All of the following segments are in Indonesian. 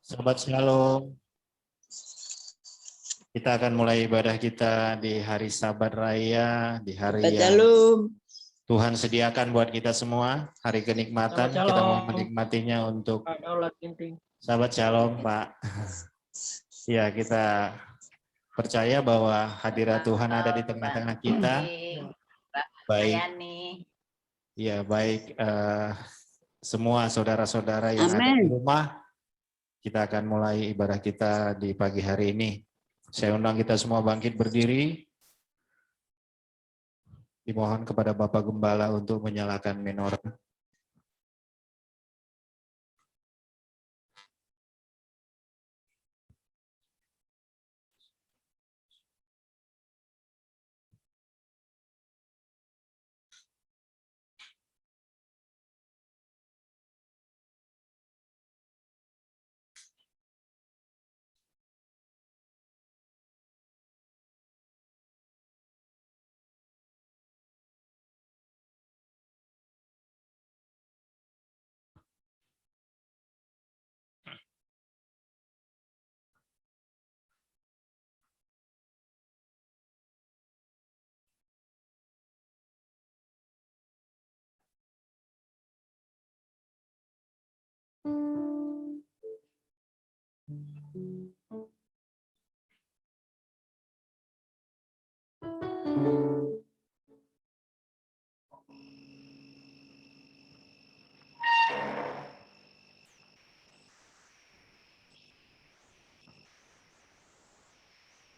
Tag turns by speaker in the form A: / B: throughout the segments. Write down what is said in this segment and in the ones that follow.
A: Sahabat Shalom, kita akan mulai ibadah kita di hari Sabat Raya, di hari yang Tuhan sediakan buat kita semua, hari kenikmatan. Kita mau menikmatinya untuk Sahabat Shalom, Pak. Ya, kita percaya bahwa hadirat Tuhan ada di tengah-tengah kita. Baik, ya baik semua saudara-saudara yang ada di rumah. Kita akan mulai ibadah kita di pagi hari ini. Saya undang kita semua bangkit berdiri. Dimohon kepada Bapak Gembala untuk menyalakan menorah.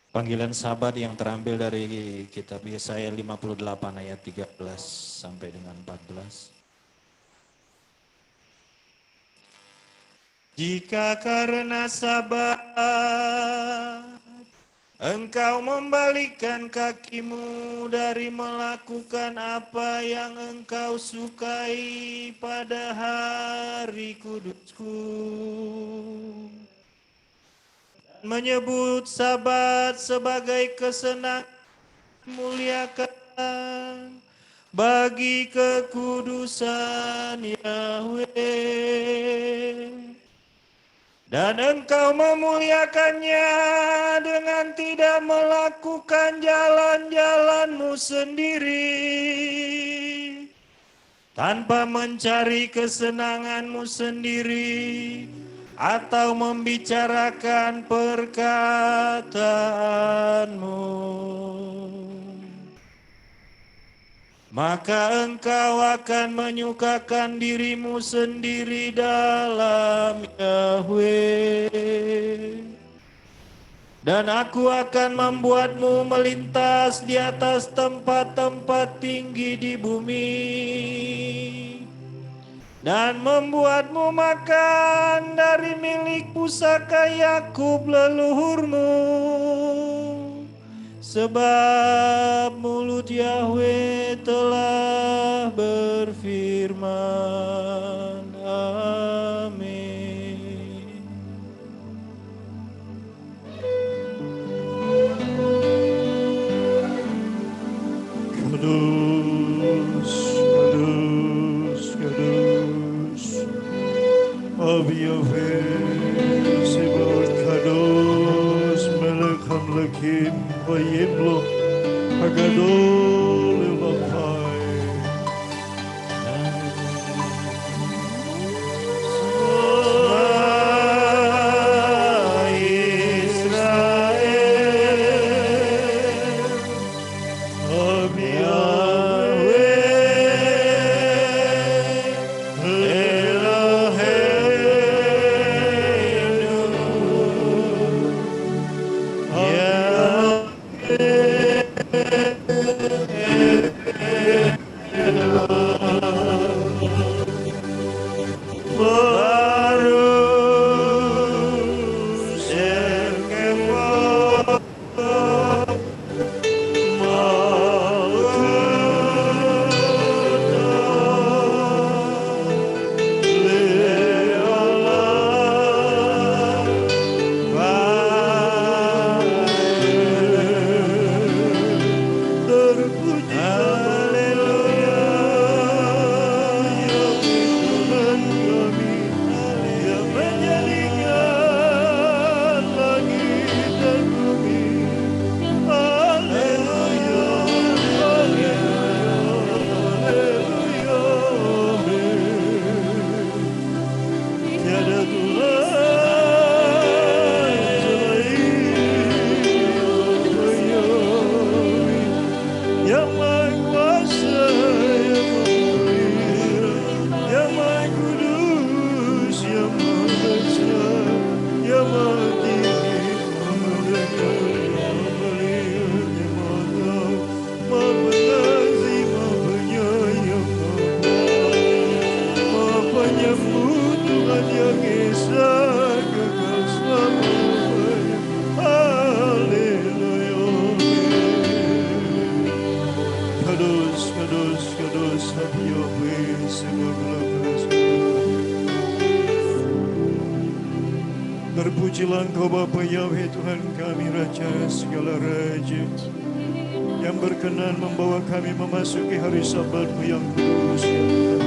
A: Panggilan sahabat yang terambil dari kitab Yesaya 58 ayat 13 sampai dengan 14. Jika karena sabar engkau membalikkan kakimu dari melakukan apa yang engkau sukai pada hari kudusku, menyebut Sabat sebagai kesenangan, muliakan bagi kekudusan Yahweh. Dan engkau memuliakannya dengan tidak melakukan jalan-jalanmu sendiri, tanpa mencari kesenanganmu sendiri, atau membicarakan perkataanmu. Maka engkau akan menyukakan dirimu sendiri dalam Yahweh. Dan aku akan membuatmu melintas di atas tempat-tempat tinggi di bumi, dan membuatmu makan dari milik pusaka Yakub leluhurmu. Sebab mulut Yahweh telah berfirman. Amin. Kudus, kudus, kudus, Abi Yahweh, Sebaot Kados, Melech Hamlekim, Vayimlo, Hagadol Elokai.
B: Engkau Bapa Yahweh Tuhan kami, Raja segala Raja, yang berkenan membawa kami memasuki hari Sabat-Mu yang kudus, ya Tuhan.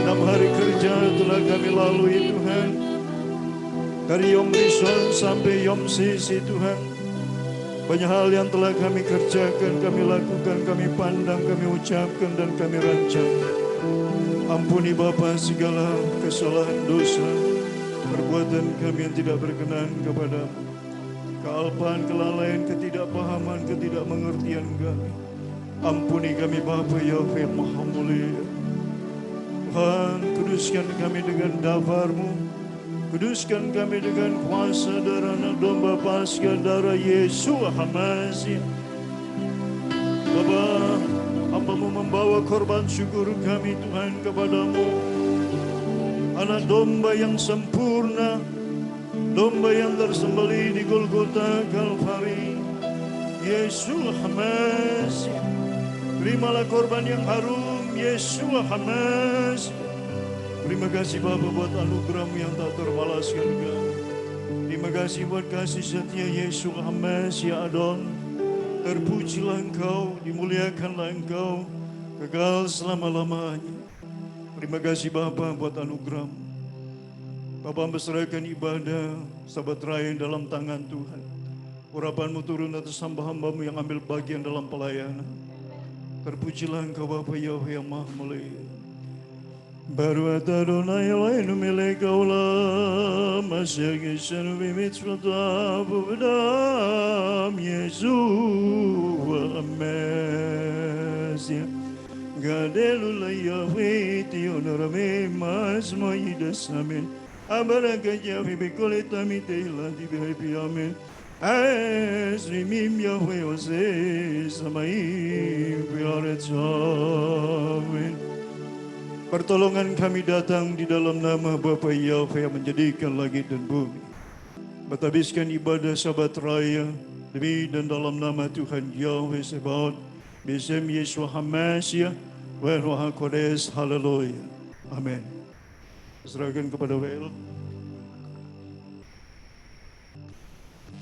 B: 6 hari kerja telah kami lalui Tuhan, dari Yom Rishon sampai Yom Sisi Tuhan. Banyak hal yang telah kami kerjakan, kami lakukan, kami pandang, kami ucapkan, dan kami rancang. Ampuni Bapa segala kesalahan dosa, perbuatan kami yang tidak berkenan kepadamu, kealpaan, kelalaian, ketidakpahaman, ketidakmengertian kami. Ampuni kami Bapa Yahweh Maha Mulia. Tuhan, kuduskan kami dengan dafar-Mu. Kuduskan kami dengan kuasa darah anak domba Paskah, darah Yesus Hamazia. Bapa, hamba-Mu membawa korban syukur kami Tuhan kepadamu. Anak domba yang sempurna, domba yang tersembelih di Golgota Kalvari, Yesus Hamazia. Terimalah korban yang harum, Yesus Hamazia. Terima kasih Bapa buat anugerah-Mu yang tak terbalaskan kami. Terima kasih buat kasih setia Yesus Hamazia Adon. Terpujilah Engkau, dimuliakanlah Engkau, kekal selama-lamanya. Terima kasih Bapa buat anugerah-Mu. Bapa berserahkan ibadah Sabat Raya dalam tangan Tuhan. Urapan-Mu turun atas hamba-hamba-Mu yang ambil bagian dalam pelayanan. Terpujilah Engkau Bapa Yahweh yang Maha Mulia. Baru Adonai Eloheinu melek haolam, asher gisenu b'mitzvotav u'b'dam Yeshua HaMashiach. Gadelu Yahweh tionorame masmo yidas amen. Abaraka Yahweh b'kol etamim tehillah dibehapi amen. Azrimim Yahweh ozeh samayim v'aretz amen. Pertolongan kami datang di dalam nama Bapa Yahweh yang menjadikan langit dan bumi. Bertabiskan ibadah Sabat Raya demi dan dalam nama Tuhan Yahweh Sebaot, Bisem Yeshua HaMashiach, Ruach HaKodesh, Haleluya. Amin. Serahkan kepada WL.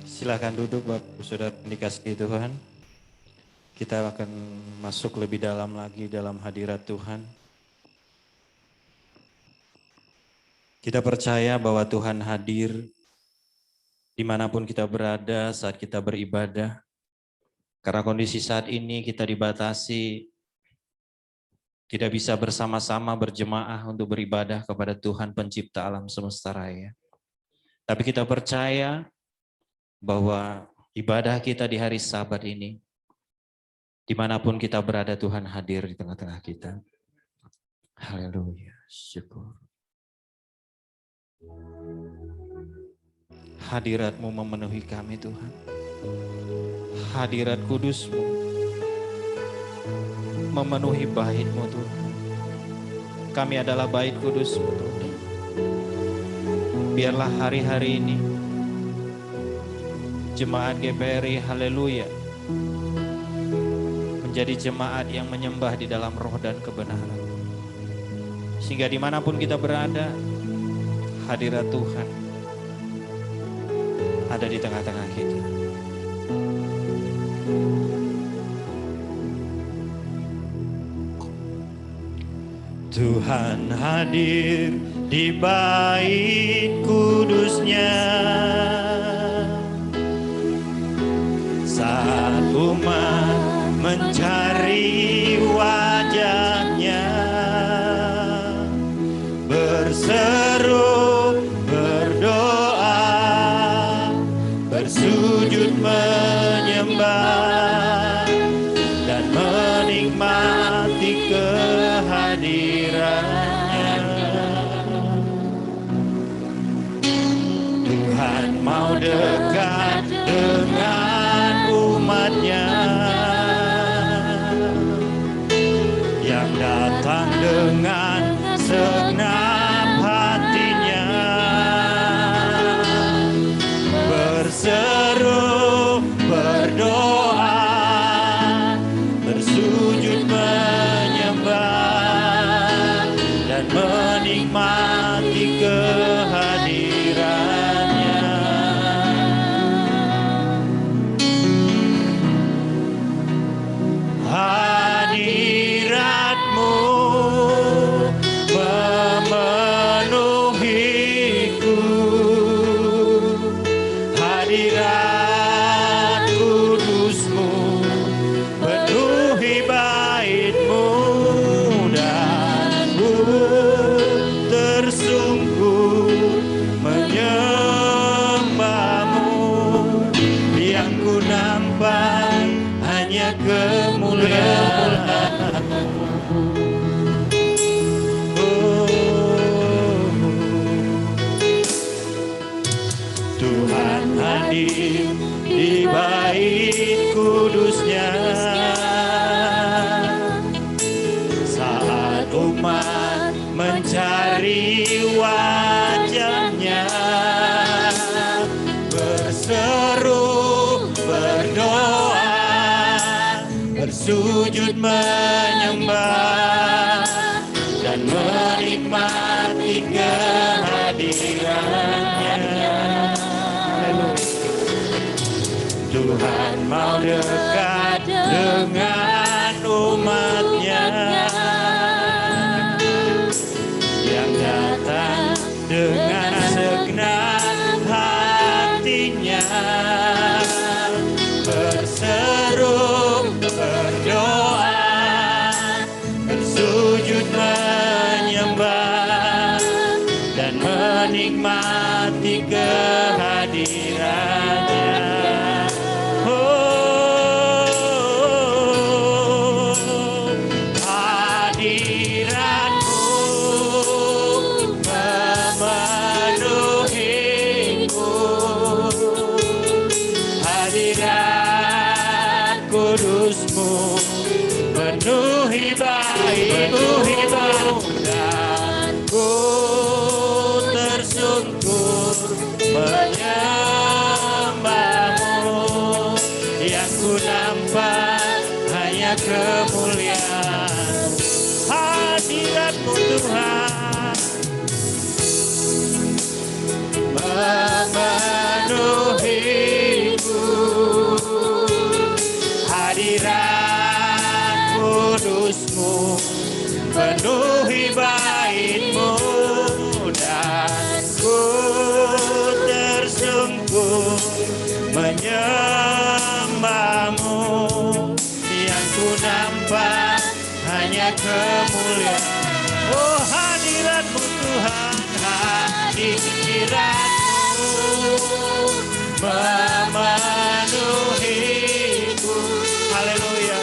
A: Silakan duduk Bapak Saudara dikasihi Tuhan. Kita akan masuk lebih dalam lagi dalam hadirat Tuhan. Kita percaya bahwa Tuhan hadir dimanapun kita berada saat kita beribadah. Karena kondisi saat ini kita dibatasi, tidak bisa bersama-sama berjemaah untuk beribadah kepada Tuhan pencipta alam semesta raya. Tapi kita percaya bahwa ibadah kita di hari Sabat ini, dimanapun kita berada Tuhan hadir di tengah-tengah kita. Haleluya, syukur. Hadirat-Mu memenuhi kami Tuhan. Hadirat kudus-Mu memenuhi bait-Mu Tuhan. Kami adalah bait kudus-Mu Tuhan. Biarlah hari-hari ini jemaat GPRI Haleluya menjadi jemaat yang menyembah di dalam roh dan kebenaran. Sehingga dimanapun kita berada, hadirat Tuhan ada di tengah-tengah kita. Tuhan hadir di bait kudus-Nya saat umat mencari wajah-Nya, berseru, berdoa, bersujud menyembah dan menikmati kehadiran-Nya. Tuhan mau dekat dengan umat-Nya yang datang dengan segenap hatinya, berseru, berdoa, bersujud menyembah dan menikmati kehadiran-Nya.
B: hadirat kudus-Mu penuhi bait-Mu dan ku tersungkur menyembah-Mu. Yang ku nampak hanya kemuliaan-Mu. Tuhan hadir di bait kudus-Nya saat umat mencari wajah-Nya, berseru, berdoa, bersujud menyembah dan menikmati kehadiran-Nya. Tuhan mau dekat dengan umat-Nya yang datang dengan segenap hatinya, berseru, berdoa, bersujud menyembah dan menikmati kehadiran-Nya. Penuhi bait-Mu dan ku tersungkur menyembah-Mu. Yang ku nampak hanya kemuliaan hadirat-Mu Tuhan, memenuhiku. Hadirat kudus-Mu penuhi bait-Mu dan ku tersungkur menyembah-Mu. Yang ku nampak hanya kemuliaan. Oh, hadirat-Mu Tuhan, hadirat-Mu memenuhiku. Haleluya,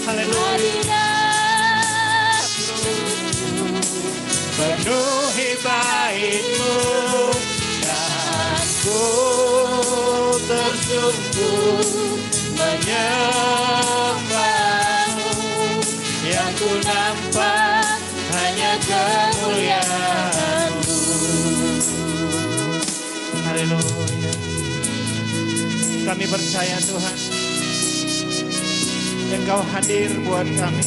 B: haleluya. Penuhi bait-Mu dan ku tersungkur menyembah-Mu. Yang ku nampak hanya kemuliaan-Mu. Haleluya. Kami percaya Tuhan, Engkau hadir buat kami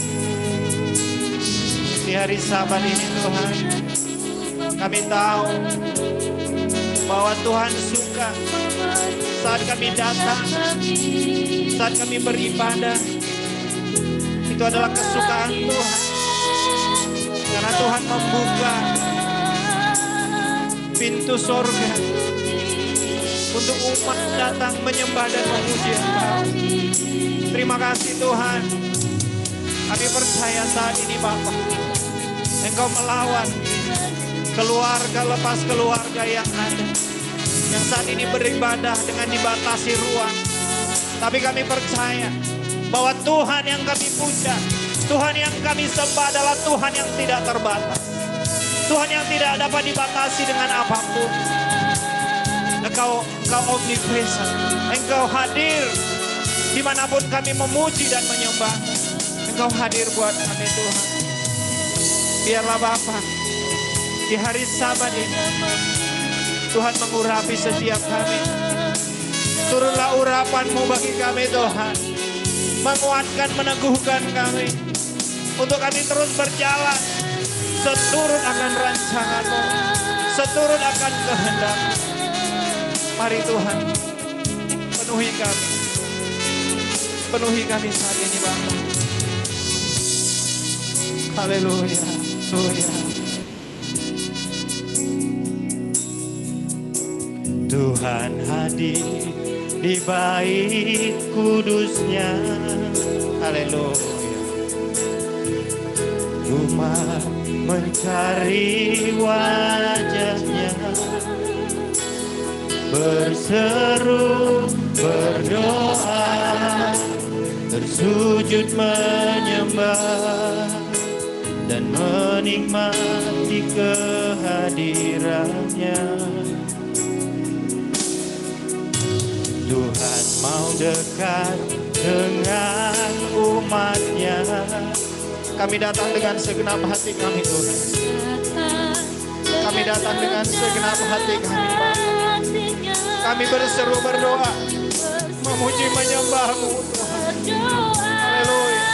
B: di hari Sabat ini Tuhan. Kami tahu bahwa Tuhan suka saat kami datang, saat kami beribadah. Itu adalah kesukaan Tuhan, karena Tuhan membuka pintu sorga untuk umat datang menyembah dan memuji Engkau. Terima kasih Tuhan. Kami percaya saat ini Bapa, Engkau melawan keluarga lepas keluarga yang ada, yang saat ini beribadah dengan dibatasi ruang. Tapi kami percaya bahwa Tuhan yang kami puja, Tuhan yang kami sembah adalah Tuhan yang tidak terbatas, Tuhan yang tidak dapat dibatasi dengan apapun. Engkau omnipresent, Engkau hadir dimanapun kami memuji dan menyembah. Engkau hadir buat kami Tuhan. Biarlah Bapa, di hari Sabat ini Tuhan mengurapi setiap kami. Turunlah urapan-Mu bagi kami Tuhan, menguatkan, meneguhkan kami, untuk kami terus berjalan seturut akan rancangan-Mu, seturut akan kehendak-Mu. Mari Tuhan, penuhi kami saat ini Bapa. Haleluya, haleluya. Tuhan hadir di bait kudusnya.
A: Haleluya.
B: Umat mencari wajahnya, berseru, berdoa, bersujud menyembah, dan menikmati kehadirannya. Tuhan mau dekat dengan umatnya.
A: Kami datang dengan segenap hati kami, Tuhan. Kami datang dengan segenap hati kami, Bapa. Kami berseru berdoa, memuji menyembah-Mu, Tuhan. Haleluya.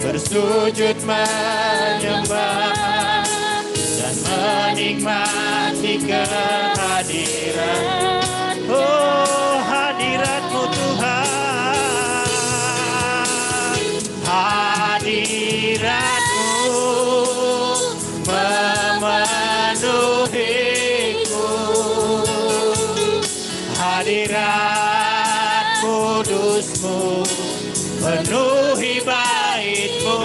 B: Bersujud menyembah dan menikmati kehadiran. Oh, hadirat-Mu Tuhan, hadirat-Mu memenuhiku, hadirat kudus-Mu penuhi bait-Mu,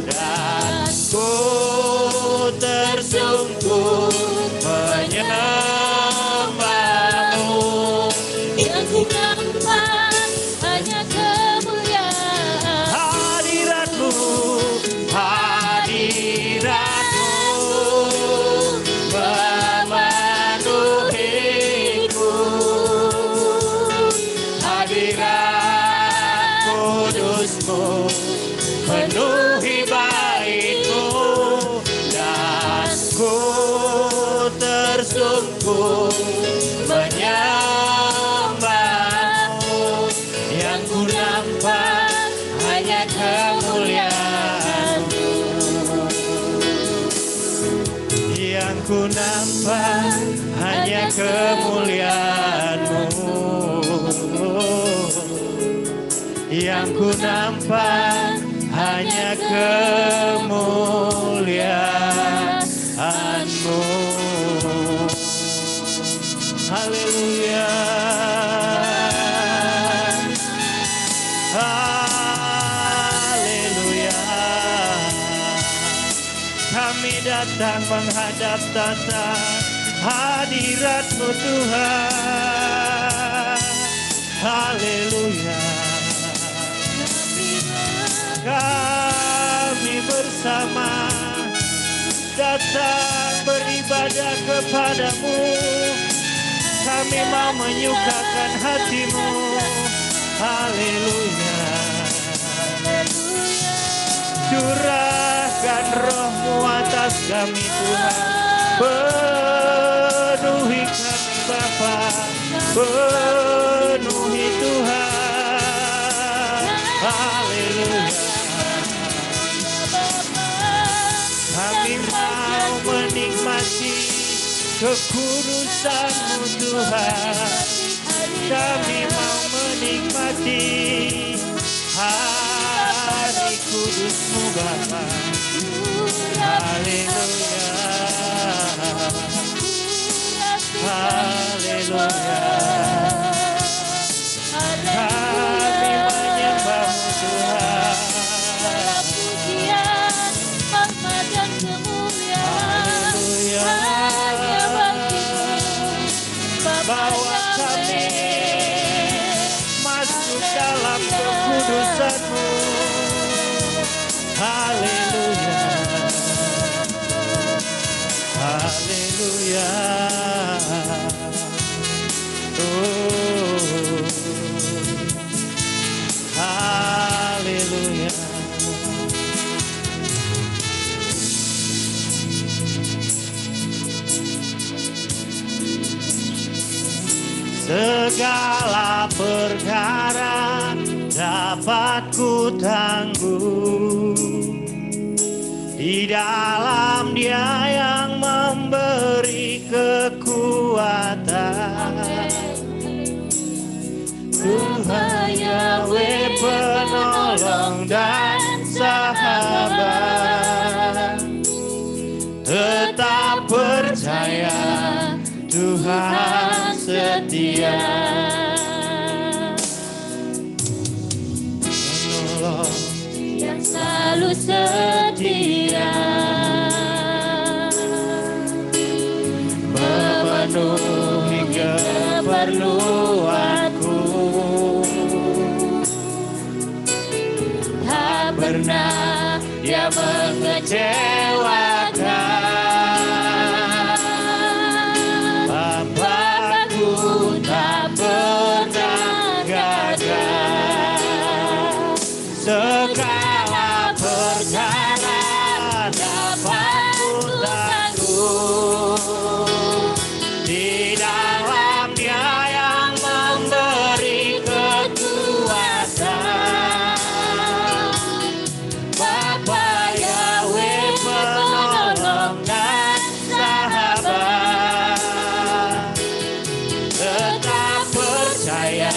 B: dan ku tersungkur menyembah-Mu.
C: Yang ku nampak hanya kemuliaan
B: Hadirat-Mu, hadirat-Mu memenuhiku, hadirat kudus-Mu penuhi bait-Mu, dan ku tersungkur menyembah-Mu. Yang ku nampak hanya kemuliaan-Mu, yang ku nampak hanya kemuliaan-Mu, yang ku nampak hanya kemuliaan-Mu. Haleluya, haleluya. Kami datang menghadap tata hadirat-Mu Tuhan. Haleluya. Kami bersama datang beribadah kepada-Mu. Kami mau menyukakan hati-Mu. Haleluya. Curahkan Roh-Mu atas kami Tuhan. Penuhi kami Bapa, penuhi Tuhan. Haleluya. Kami mau menikmati kekudusan-Mu Tuhan. Kami mau menikmati hari kudus-Mu Bapa. Haleluya, haleluya. Kami menyembah-Mu Tuhan.
C: pujian, hormat dan kemuliaan hanya bagi-Mu, Bapa
B: Bawa kami masuk dalam kekudusan-Mu. Haleluya, haleluya. Oh, haleluya. Segala perkara dapat ku tanggung di dalam Dia yang memberi kekuatan. Tuhan Yahweh penolong dan sahabat, tetap percaya Tuhan
C: setia. Yang selalu setia. Memenuhi keperluanku. Tak pernah dia mengecewakan. Bapakku tak pernah gagal. Segala perkara dapat ku tanggung. Di dalam-Nya yang memberi kekuatan. Bapa Yahweh penolong dan sahabat. Tetap percaya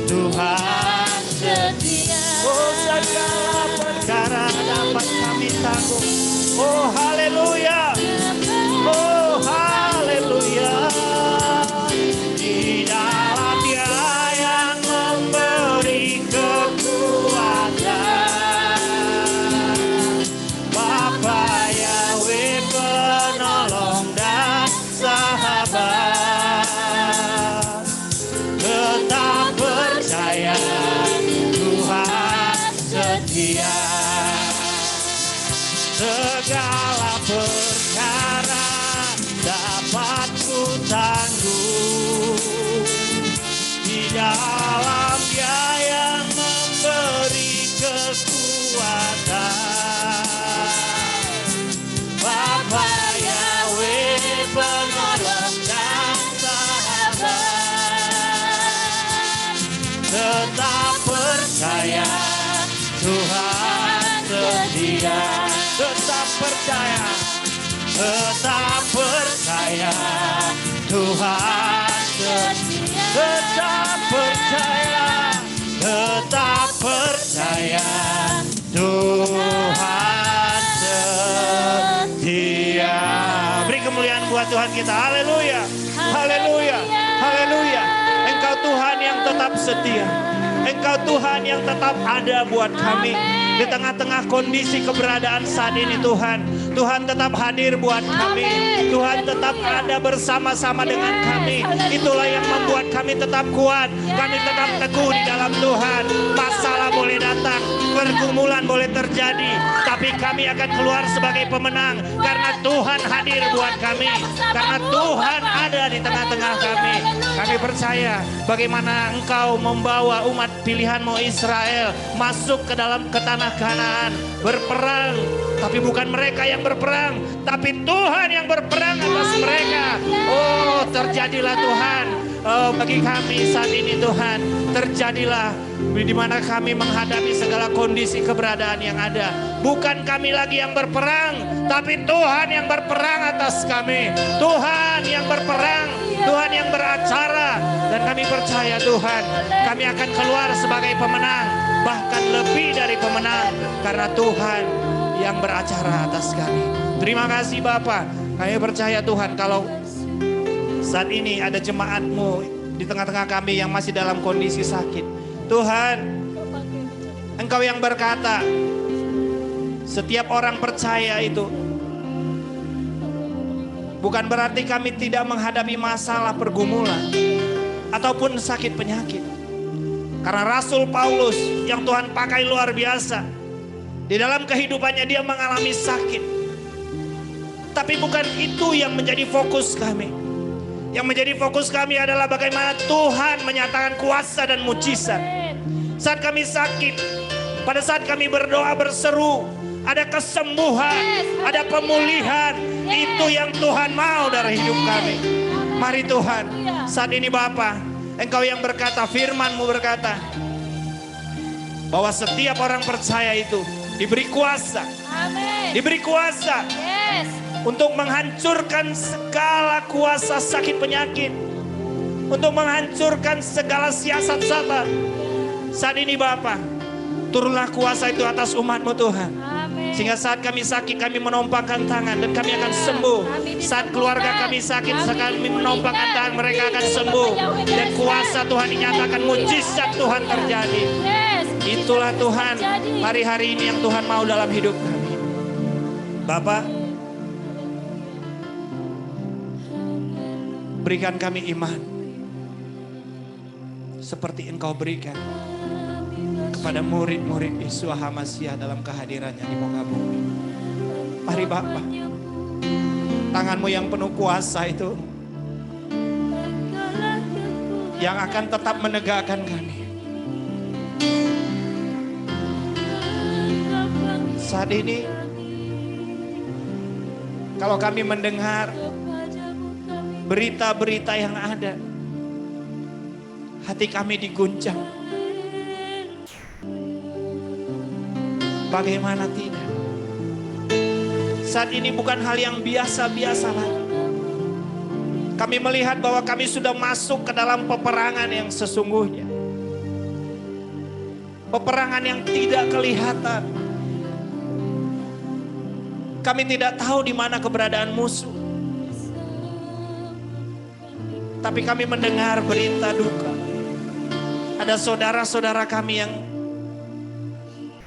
C: Tuhan setia.
B: Oh, segala perkara dapat kami tanggung. Oh, haleluya. Oh, haleluya. Di dalam-Nya yang memberi kekuatan. Bapa Yahweh penolong dan sahabat. Tetap percaya Tuhan setia. Segala perkara dapat ku tanggung. Di dalam-Nya yang memberi kekuatan. Bapa Yahweh penolong dan sahabat. Tetap percaya Tuhan setia. Tetap percaya. Tetap percaya Tuhan setia. Tetap percaya. Tetap percaya Tuhan setia. Beri kemuliaan buat Tuhan kita. Haleluya. Haleluya. Haleluya. Engkau Tuhan yang tetap setia. Engkau Tuhan yang tetap ada buat kami. Di tengah-tengah kondisi keberadaan saat ini Tuhan. Tuhan tetap hadir buat kami. Tuhan tetap ada bersama-sama dengan kami. Itulah yang membuat kami tetap kuat. Kami tetap teguh di dalam Tuhan. Masalah boleh datang, pergumulan boleh terjadi, tapi kami akan keluar sebagai pemenang. Karena Tuhan hadir buat kami. Karena Tuhan ada di tengah-tengah kami. Kami percaya bagaimana Engkau membawa umat pilihan-Mu Israel masuk ke dalam ke tanah Kanaan. Berperang, tapi bukan mereka yang berperang, tapi Tuhan yang berperang atas mereka. Oh, terjadilah Tuhan. Oh, bagi kami saat ini Tuhan, terjadilah di mana kami menghadapi segala kondisi keberadaan yang ada. Bukan kami lagi yang berperang, tapi Tuhan yang berperang atas kami. Tuhan yang berperang, Tuhan yang beracara. Dan kami percaya Tuhan, kami akan keluar sebagai pemenang, bahkan lebih dari pemenang, karena Tuhan yang beracara atas kami. Terima kasih Bapa. Kami percaya Tuhan, kalau saat ini ada jemaat-Mu di tengah-tengah kami yang masih dalam kondisi sakit. Tuhan, Engkau yang berkata, setiap orang percaya itu. Bukan berarti kami tidak menghadapi masalah pergumulan ataupun sakit penyakit. Karena Rasul Paulus yang Tuhan pakai luar biasa, di dalam kehidupannya dia mengalami sakit. Tapi bukan itu yang menjadi fokus kami. Yang menjadi fokus kami adalah bagaimana Tuhan menyatakan kuasa dan mujizat. Saat kami sakit, pada saat kami berdoa berseru, ada kesembuhan, ada pemulihan. Itu yang Tuhan mau dari hidup kami. Mari Tuhan, saat ini Bapa, Engkau yang berkata, firman-Mu berkata, bahwa setiap orang percaya itu diberi kuasa. Diberi kuasa. Untuk menghancurkan segala kuasa sakit penyakit. Untuk menghancurkan segala siasat setan. Saat ini Bapa, turunlah kuasa itu atas umat-Mu Tuhan.
A: Sehingga saat kami sakit, kami menompangkan tangan dan kami akan sembuh. Saat keluarga kami sakit, kami menompangkan tangan, mereka akan sembuh. Dan kuasa Tuhan dinyatakan, mujizat Tuhan terjadi. Itulah Tuhan, hari-hari ini yang Tuhan mau dalam hidup kami. Bapak, berikan kami iman seperti Engkau berikan kepada murid-murid Yeshua HaMashiach dalam kehadirannya di muka bumi. Mari Bapak, tangan-Mu yang penuh kuasa itu yang akan tetap menegakkan kami. Saat ini, kalau kami mendengar berita-berita yang ada, hati kami diguncang. Bagaimana tidak? Saat ini bukan hal yang biasa-biasa lagi. Kami melihat bahwa kami sudah masuk ke dalam peperangan yang sesungguhnya. Peperangan yang tidak kelihatan. Kami tidak tahu di mana keberadaan musuh. Tapi kami mendengar berita duka. Ada saudara-saudara kami yang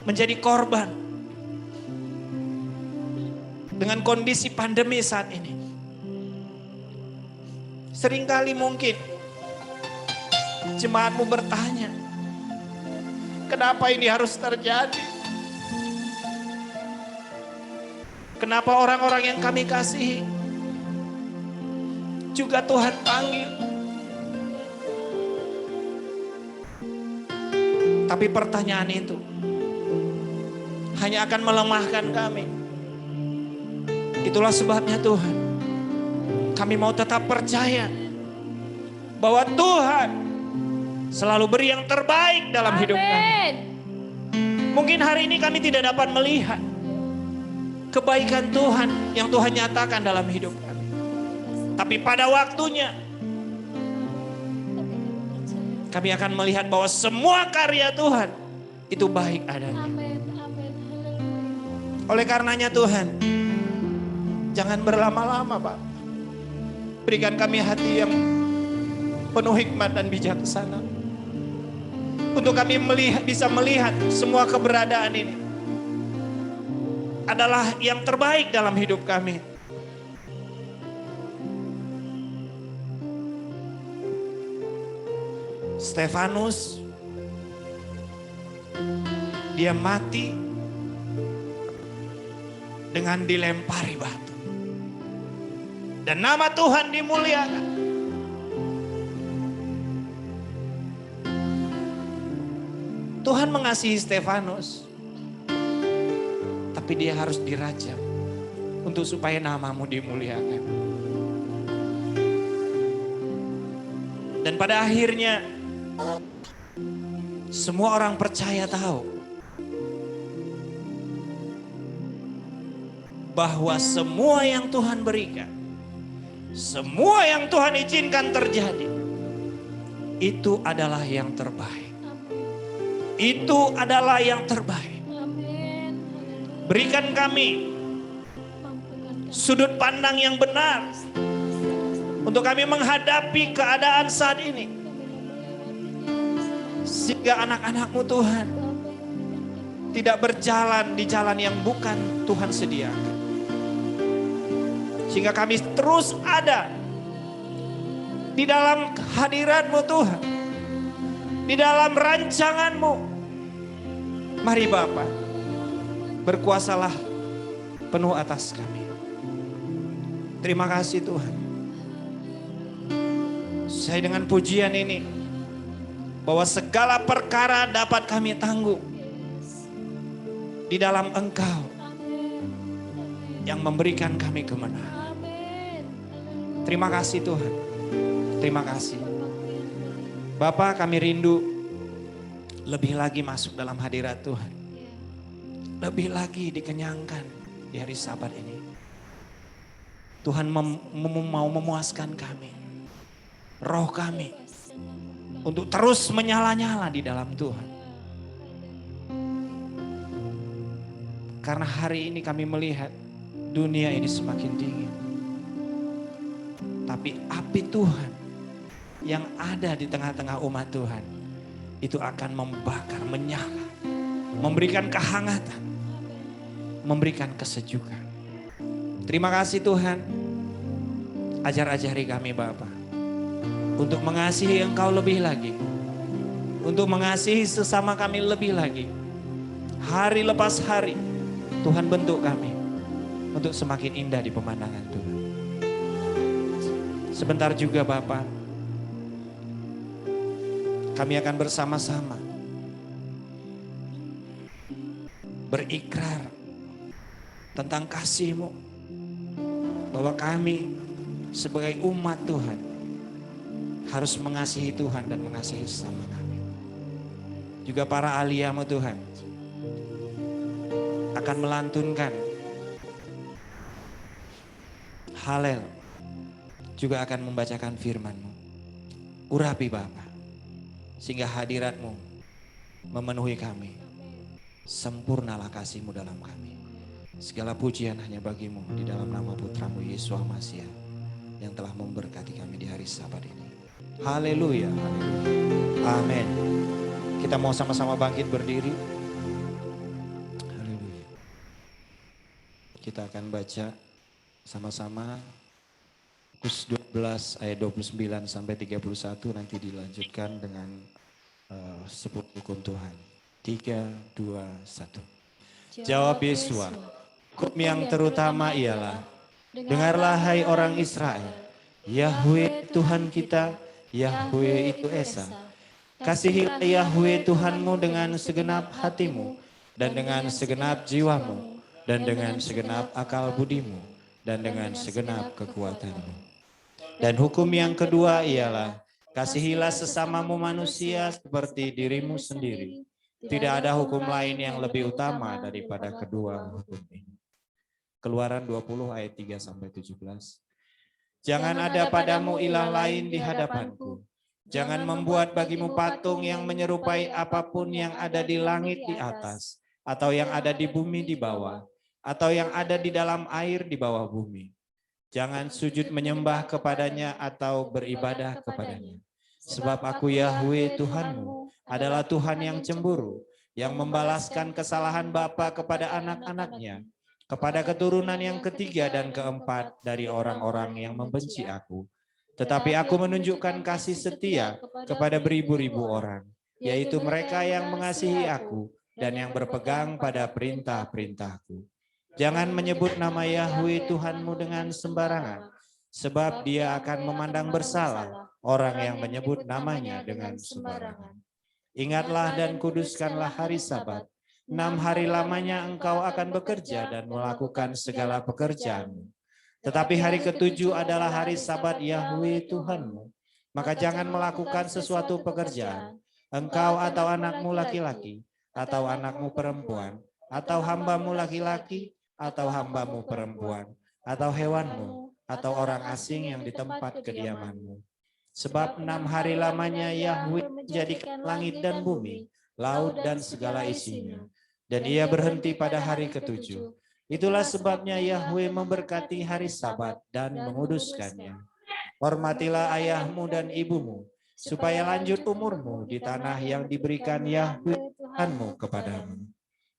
A: menjadi korban dengan kondisi pandemi saat ini. Seringkali mungkin jemaat-Mu bertanya, kenapa ini harus terjadi? Kenapa orang-orang yang kami kasihi juga Tuhan panggil? Tapi pertanyaan itu hanya akan melemahkan kami. Itulah sebabnya Tuhan, kami mau tetap percaya bahwa Tuhan selalu beri yang terbaik dalam hidup kami. Mungkin hari ini kami tidak dapat melihat kebaikan Tuhan yang Tuhan nyatakan dalam hidup kami. Tapi pada waktunya kami akan melihat bahwa semua karya Tuhan itu baik adanya. Oleh karenanya Tuhan, jangan berlama-lama Pak. Berikan kami hati yang penuh hikmat dan bijaksana. Untuk kami bisa melihat semua keberadaan ini adalah yang terbaik dalam hidup kami. Stefanus, dia mati dengan dilempari batu. Dan nama Tuhan dimuliakan. Tuhan mengasihi Stefanus, tapi dia harus dirajam untuk supaya namamu dimuliakan. Dan pada akhirnya semua orang percaya tahu bahwa semua yang Tuhan berikan, semua yang Tuhan izinkan terjadi, itu adalah yang terbaik. Itu adalah yang terbaik. Berikan kami sudut pandang yang benar untuk kami menghadapi keadaan saat ini. Sehingga anak-anak-Mu Tuhan tidak berjalan di jalan yang bukan Tuhan sediakan. Sehingga kami terus ada di dalam hadirat-Mu Tuhan, di dalam rancangan-Mu. Mari Bapa, berkuasalah penuh atas kami. Terima kasih Tuhan. Saya dengan pujian ini, bahwa segala perkara dapat kami tanggung di dalam Engkau yang memberikan kami kemenangan. Terima kasih Tuhan. Terima kasih. Bapa, kami rindu lebih lagi masuk dalam hadirat Tuhan. Lebih lagi dikenyangkan di hari Sabat ini. Tuhan mau memuaskan kami. Roh kami untuk terus menyala-nyala di dalam Tuhan. Karena hari ini kami melihat dunia ini semakin dingin. Tapi api Tuhan yang ada di tengah-tengah umat Tuhan itu akan membakar, menyala, memberikan kehangatan, memberikan kesejukan. Terima kasih Tuhan, ajar-ajari kami Bapa untuk mengasihi Engkau lebih lagi, untuk mengasihi sesama kami lebih lagi. Hari lepas hari Tuhan bentuk kami untuk semakin indah di pemandangan Tuhan. Sebentar juga Bapa, kami akan bersama-sama berikrar tentang kasih-Mu, bahwa kami sebagai umat Tuhan harus mengasihi Tuhan dan mengasihi sesama kami. Juga para ahli-Mu Tuhan akan melantunkan Halel, juga akan membacakan firman-Mu. Urapi Bapa, sehingga hadirat-Mu memenuhi kami. Sempurnalah kasih-Mu dalam kami. Segala pujian hanya bagi-Mu di dalam nama Putra-Mu Yesus Masiah yang telah memberkati kami di hari Sabat ini. Haleluya, haleluya. Amin. Kita mau sama-sama bangkit berdiri. Haleluya. Kita akan baca sama-sama Markus 12 ayat 29 sampai 31, nanti dilanjutkan dengan 10 hukum Tuhan. 3, 2, 1. Jawab Yesua, hukum yang terutama ialah, dengarlah hai orang Israel, Yahwe Tuhan kita, Yahwe itu Esa. Kasihilah Yahwe Tuhanmu dengan segenap hatimu, dan dengan segenap jiwamu, dan dengan segenap akal budimu, dan dengan segenap kekuatanmu. Dan hukum yang kedua ialah, kasihilah sesamamu manusia seperti dirimu sendiri. Tidak ada hukum lain yang lebih utama daripada kedua hukum ini. Keluaran 20 ayat 3 sampai 17. Jangan ada padamu ilah lain di hadapanku. Jangan membuat bagimu patung yang menyerupai apapun yang ada di langit di atas, atau yang ada di bumi di bawah, atau yang ada di dalam air di bawah bumi. Jangan sujud menyembah kepadanya atau beribadah kepadanya. Sebab aku Yahwe Tuhanmu adalah Tuhan yang cemburu, yang membalaskan kesalahan bapa kepada anak-anaknya, kepada keturunan yang ketiga dan keempat dari orang-orang yang membenci aku. Tetapi aku menunjukkan kasih setia kepada beribu-ribu orang, yaitu mereka yang mengasihi aku dan yang berpegang pada perintah-perintahku. Jangan menyebut nama Yahwe Tuhanmu dengan sembarangan, sebab Dia akan memandang bersalah orang yang menyebut namanya dengan sembarangan. Ingatlah dan kuduskanlah hari Sabat. 6 hari lamanya engkau akan bekerja dan melakukan segala pekerjaanmu. Tetapi hari ke-7 adalah hari Sabat Yahwe Tuhanmu. Maka jangan melakukan sesuatu pekerjaan, engkau atau anakmu laki-laki, atau anakmu perempuan, atau hambamu laki-laki, atau hambamu perempuan, atau hewanmu, atau orang asing yang di tempat kediamanmu. Sebab 6 hari lamanya Yahwe menjadikan langit dan bumi, laut dan segala isinya. Dan Ia berhenti pada hari ke-7. Itulah sebabnya Yahwe memberkati hari Sabat dan menguduskannya. Hormatilah ayahmu dan ibumu, supaya lanjut umurmu di tanah yang diberikan Yahwe Tuhanmu kepadamu.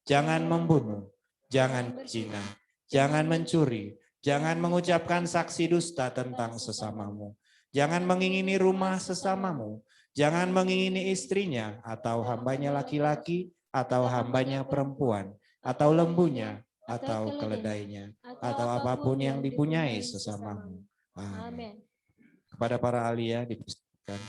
A: Jangan membunuh, jangan berzina, jangan mencuri, jangan mengucapkan saksi dusta tentang sesamamu. Jangan mengingini rumah sesamamu, jangan mengingini istrinya, atau hambanya laki-laki, atau hambanya perempuan, atau lembunya, atau keledainya, atau apapun yang dipunyai sesamamu. Amin. Kepada para ahli dipersilakan.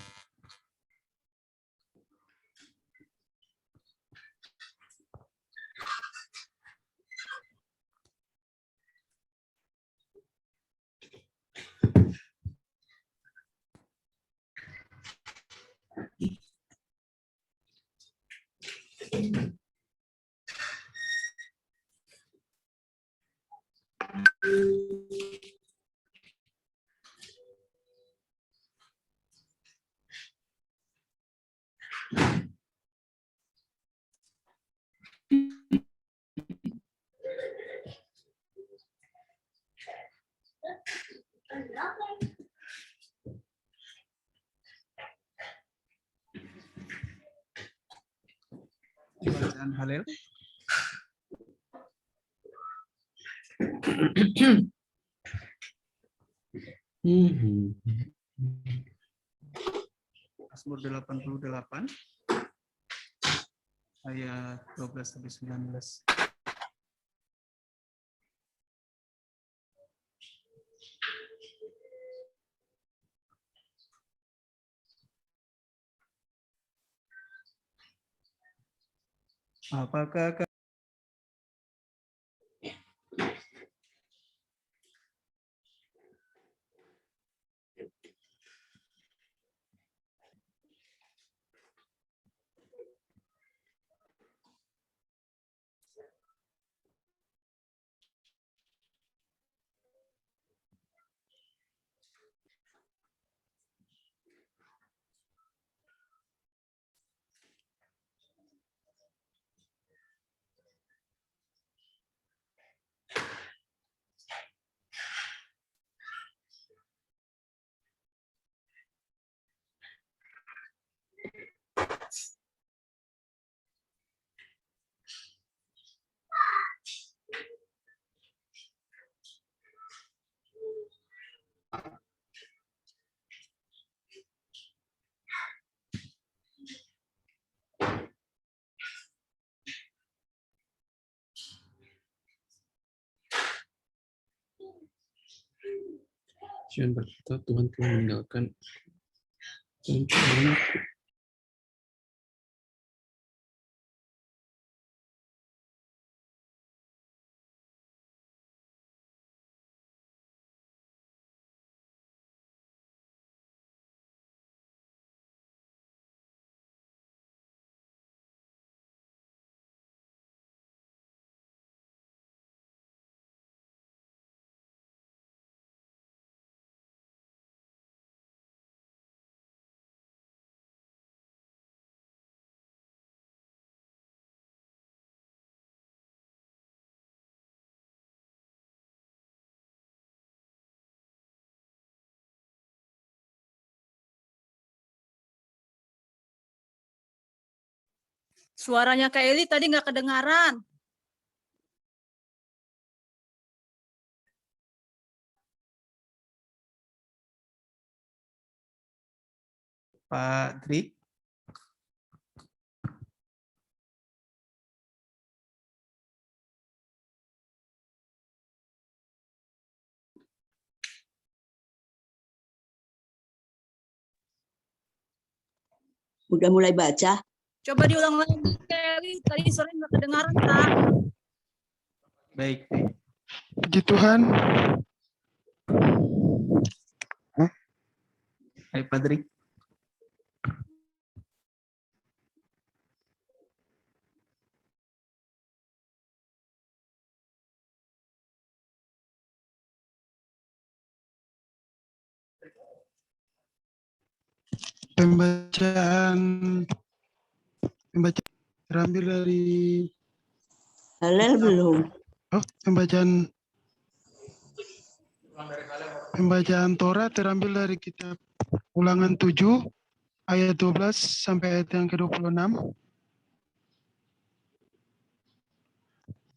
D: bacaan Halel. Mazmur 88 ayat 12 sampai 19. Apakah
E: Tuhan berkata, Tuhan telah meninggalkan Tuhan.
F: Suaranya Kak Eli tadi nggak kedengaran.
D: Pak Dri?
G: Udah mulai baca?
F: Coba diulang lagi Kak Eli, tadi suaranya nggak kedengaran Kak.
D: Baik.
H: Puji Tuhan.
D: Hai Pak Dri.
H: Pembacaan terambil dari
G: Halel belum.
H: Pembacaan Torah terambil dari kitab Ulangan 7 ayat 12 sampai ayat yang ke-26.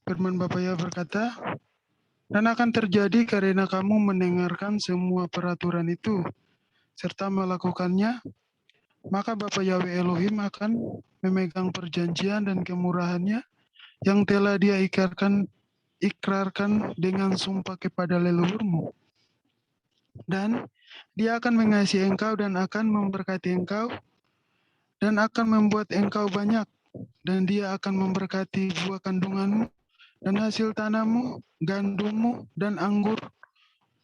H: Firman Bapa Yahweh berkata, dan akan terjadi karena kamu mendengarkan semua peraturan itu serta melakukannya, maka Bapa Yahweh Elohim akan memegang perjanjian dan kemurahannya yang telah Dia ikrarkan dengan sumpah kepada leluhurmu. Dan Dia akan mengasihi engkau dan akan memberkati engkau dan akan membuat engkau banyak, dan Dia akan memberkati buah kandunganmu dan hasil tanahmu, gandummu dan anggur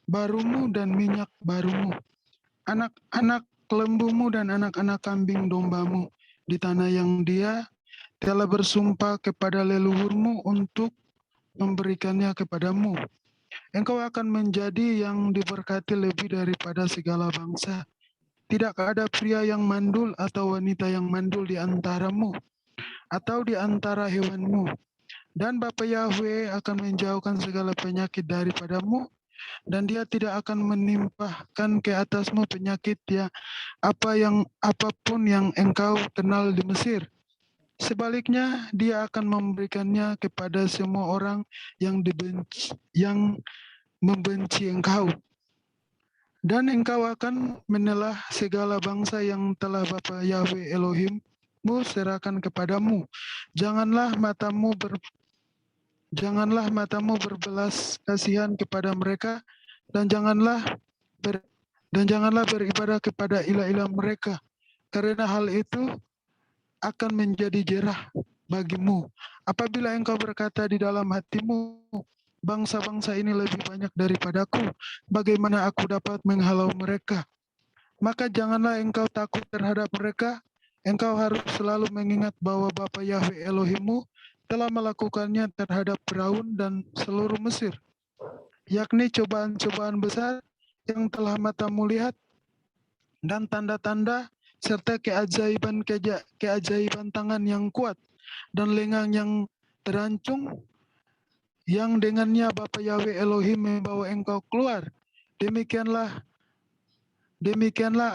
H: barumu dan minyak barumu, anak-anak lembumu dan anak-anak kambing dombamu di tanah yang Dia telah bersumpah kepada leluhurmu untuk memberikannya kepadamu. Engkau akan menjadi yang diberkati lebih daripada segala bangsa. Tidak ada pria yang mandul atau wanita yang mandul di antaramu atau di antara hewanmu. Dan Bapa Yahweh akan menjauhkan segala penyakit daripadamu, dan Dia tidak akan menimpahkan ke atasmu penyakit apapun yang engkau kenal di Mesir. Sebaliknya, Dia akan memberikannya kepada semua orang yang membenci engkau. Dan engkau akan menelah segala bangsa yang telah Bapa Yahweh Elohimmu serahkan kepadamu. Janganlah matamu berbelas kasihan kepada mereka, dan janganlah beribadah kepada ilah-ilah mereka, karena hal itu akan menjadi jerah bagimu. Apabila engkau berkata di dalam hatimu, bangsa-bangsa ini lebih banyak daripadaku, bagaimana aku dapat menghalau mereka? Maka janganlah engkau takut terhadap mereka. Engkau harus selalu mengingat bahwa Bapa Yahweh Elohimmu telah melakukannya terhadap Firaun dan seluruh Mesir, yakni cobaan-cobaan besar yang telah matamu lihat, dan tanda-tanda serta keajaiban tangan yang kuat dan lengan yang terancung, yang dengannya Bapa Yahweh Elohim membawa engkau keluar. Demikianlah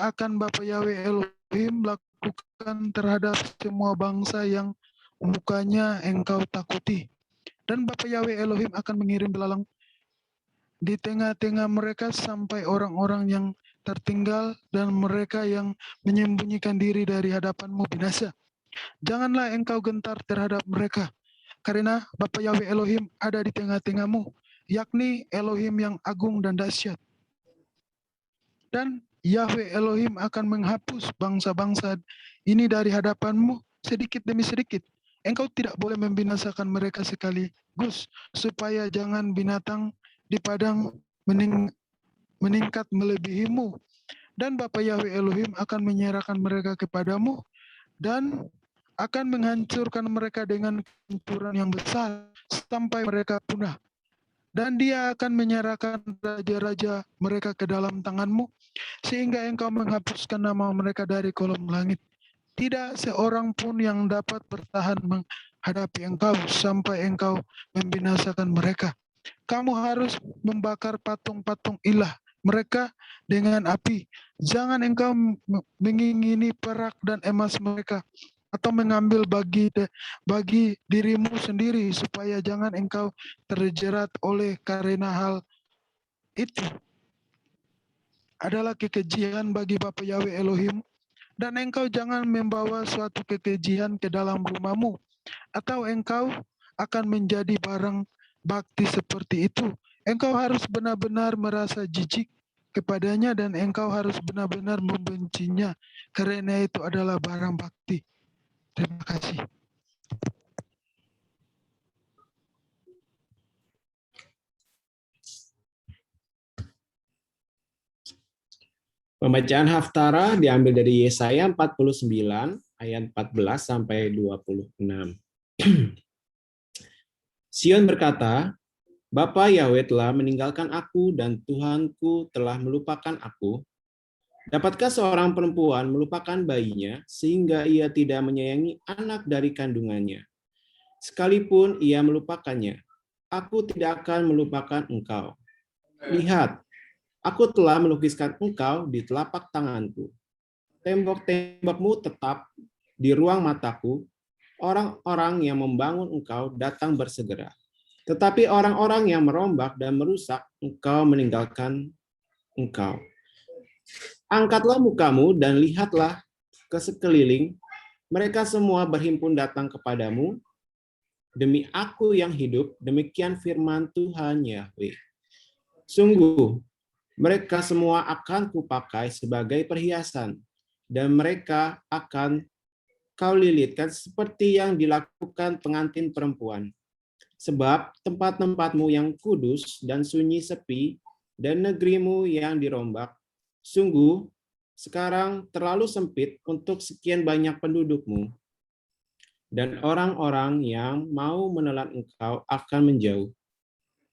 H: akan Bapa Yahweh Elohim lakukan terhadap semua bangsa yang mukanya engkau takuti. Dan Bapa Yahweh Elohim akan mengirim belalang di tengah-tengah mereka sampai orang-orang yang tertinggal dan mereka yang menyembunyikan diri dari hadapanmu binasa. Janganlah engkau gentar terhadap mereka, karena Bapa Yahweh Elohim ada di tengah-tengahmu, yakni Elohim yang agung dan dahsyat. Dan Yahweh Elohim akan menghapus bangsa-bangsa ini dari hadapanmu sedikit demi sedikit. Engkau tidak boleh membinasakan mereka sekaligus, supaya jangan binatang di padang meningkat melebihimu. Dan Bapa Yahweh Elohim akan menyerahkan mereka kepadamu dan akan menghancurkan mereka dengan kehancuran yang besar sampai mereka punah. Dan Dia akan menyerahkan raja-raja mereka ke dalam tanganmu, sehingga engkau menghapuskan nama mereka dari kolom langit. Tidak seorang pun yang dapat bertahan menghadapi engkau sampai engkau membinasakan mereka. Kamu harus membakar patung-patung ilah mereka dengan api. Jangan engkau mengingini perak dan emas mereka, atau mengambil bagi dirimu sendiri, supaya jangan engkau terjerat oleh karena hal itu adalah kekejian bagi Bapa Yahweh Elohim. Dan engkau jangan membawa suatu kekejian ke dalam rumahmu, atau engkau akan menjadi barang bakti seperti itu. Engkau harus benar-benar merasa jijik kepadanya, dan engkau harus benar-benar membencinya, karena itu adalah barang bakti. Terima kasih.
E: Pembacaan Haftarah diambil dari Yesaya 49 ayat 14 sampai 26. Sion berkata, Bapa Yahweh telah meninggalkan aku dan Tuhanku telah melupakan aku. Dapatkah seorang perempuan melupakan bayinya sehingga ia tidak menyayangi anak dari kandungannya? Sekalipun ia melupakannya, aku tidak akan melupakan engkau. Lihat, aku telah melukiskan engkau di telapak tanganku. Tembok-tembokmu tetap di ruang mataku. Orang-orang yang membangun engkau datang bersegera. Tetapi orang-orang yang merombak dan merusak engkau meninggalkan engkau. Angkatlah mukamu dan lihatlah ke sekeliling. Mereka semua berhimpun datang kepadamu. Demi aku yang hidup, demikian firman Tuhan Yahweh. Sungguh, mereka semua akan kupakai sebagai perhiasan, dan mereka akan kau lilitkan seperti yang dilakukan pengantin perempuan. Sebab tempat-tempatmu yang kudus dan sunyi sepi, dan negerimu yang dirombak, sungguh sekarang terlalu sempit untuk sekian banyak pendudukmu. Dan orang-orang yang mau menelan engkau akan menjauh.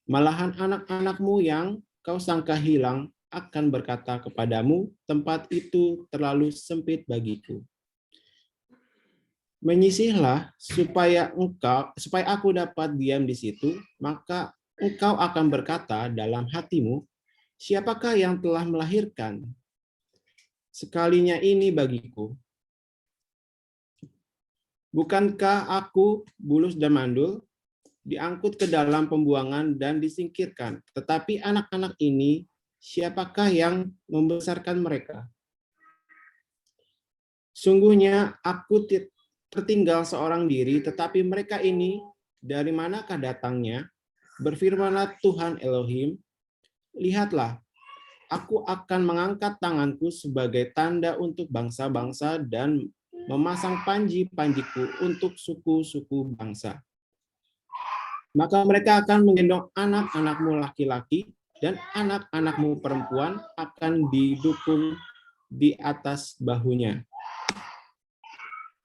E: Malahan anak-anakmu yang kau sangka hilang akan berkata kepadamu, tempat itu terlalu sempit bagiku. Menyisihlah supaya aku dapat diam di situ, maka engkau akan berkata dalam hatimu, siapakah yang telah melahirkan? Sekalinya ini bagiku. Bukankah aku, bulus dan mandul, diangkut ke dalam pembuangan dan disingkirkan? Tetapi anak-anak ini, siapakah yang membesarkan mereka? Sungguhnya aku tertinggal seorang diri, tetapi mereka ini dari manakah datangnya? Berfirmanlah Tuhan Elohim, lihatlah, aku akan mengangkat tanganku sebagai tanda untuk bangsa-bangsa dan memasang panji-panjiku untuk suku-suku bangsa. Maka mereka akan menggendong anak-anakmu laki-laki dan anak-anakmu perempuan akan didukung di atas bahunya.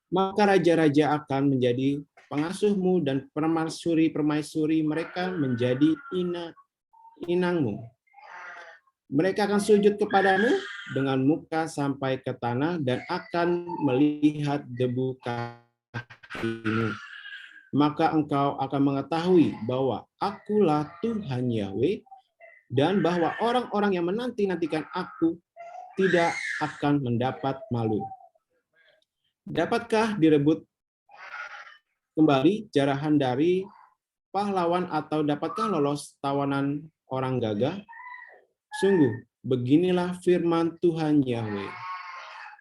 E: Maka raja-raja akan menjadi pengasuhmu dan permaisuri-permaisuri mereka menjadi inangmu. Mereka akan sujud kepadamu dengan muka sampai ke tanah dan akan melihat debu kakimu. Maka engkau akan mengetahui bahwa akulah Tuhan Yahweh dan bahwa orang-orang yang menanti-nantikan aku tidak akan mendapat malu. Dapatkah direbut kembali jarahan dari pahlawan atau dapatkah lolos tawanan orang gagah? Sungguh, beginilah firman Tuhan Yahweh.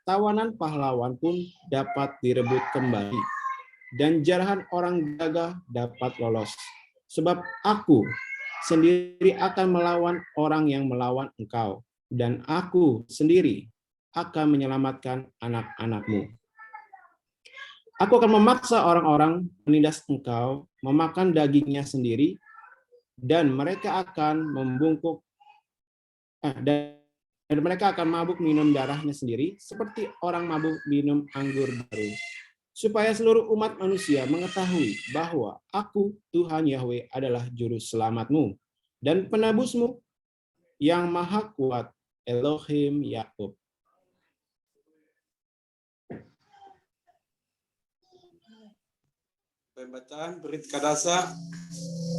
E: Tawanan pahlawan pun dapat direbut kembali, dan jarahan orang gagah dapat lolos. Sebab aku sendiri akan melawan orang yang melawan engkau, dan aku sendiri akan menyelamatkan anak-anakmu. Aku akan memaksa orang-orang menindas engkau, memakan dagingnya sendiri, dan mereka akan membungkuk dan mereka akan mabuk minum darahnya sendiri, seperti orang mabuk minum anggur baru. Supaya seluruh umat manusia mengetahui bahwa aku, Tuhan Yahweh, adalah juru selamatmu dan penebusmu yang maha kuat, Elohim Yakub.
I: Pembacaan Berit Kadasa,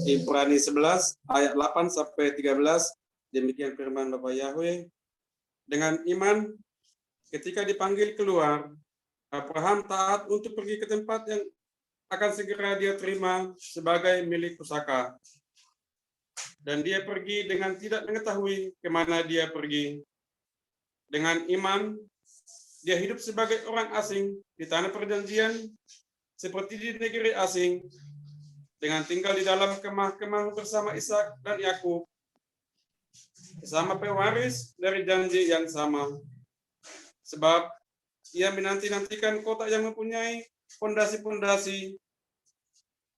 I: Ibrani 11, ayat 8 sampai 13. Demikian firman Bapa Yahweh. Dengan iman, ketika dipanggil keluar, Abraham taat untuk pergi ke tempat yang akan segera dia terima sebagai milik pusaka. Dan dia pergi dengan tidak mengetahui kemana dia pergi. Dengan iman, dia hidup sebagai orang asing di tanah perjanjian, seperti di negeri asing, dengan tinggal di dalam kemah-kemah bersama Ishak dan Yakub, bersama pewaris dari janji yang sama. Sebab ia menanti-nantikan kota yang mempunyai fondasi-fondasi,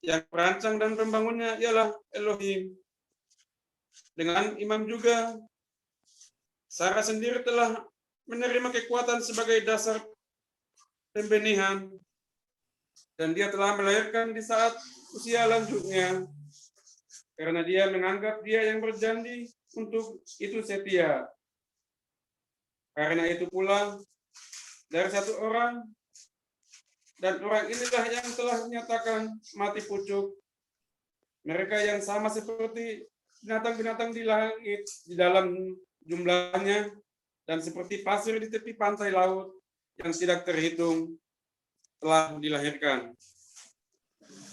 I: yang perancang dan pembangunnya ialah Elohim. Dengan imam juga, Sarah sendiri telah menerima kekuatan sebagai dasar pembenihan, dan dia telah melahirkan di saat usia lanjutnya, karena dia menganggap dia yang berjanji untuk itu setia. Karena itu pula, dari satu orang, dan orang inilah yang telah menyatakan mati pucuk. Mereka yang sama seperti binatang-binatang di langit di dalam jumlahnya, dan seperti pasir di tepi pantai laut yang tidak terhitung, telah dilahirkan.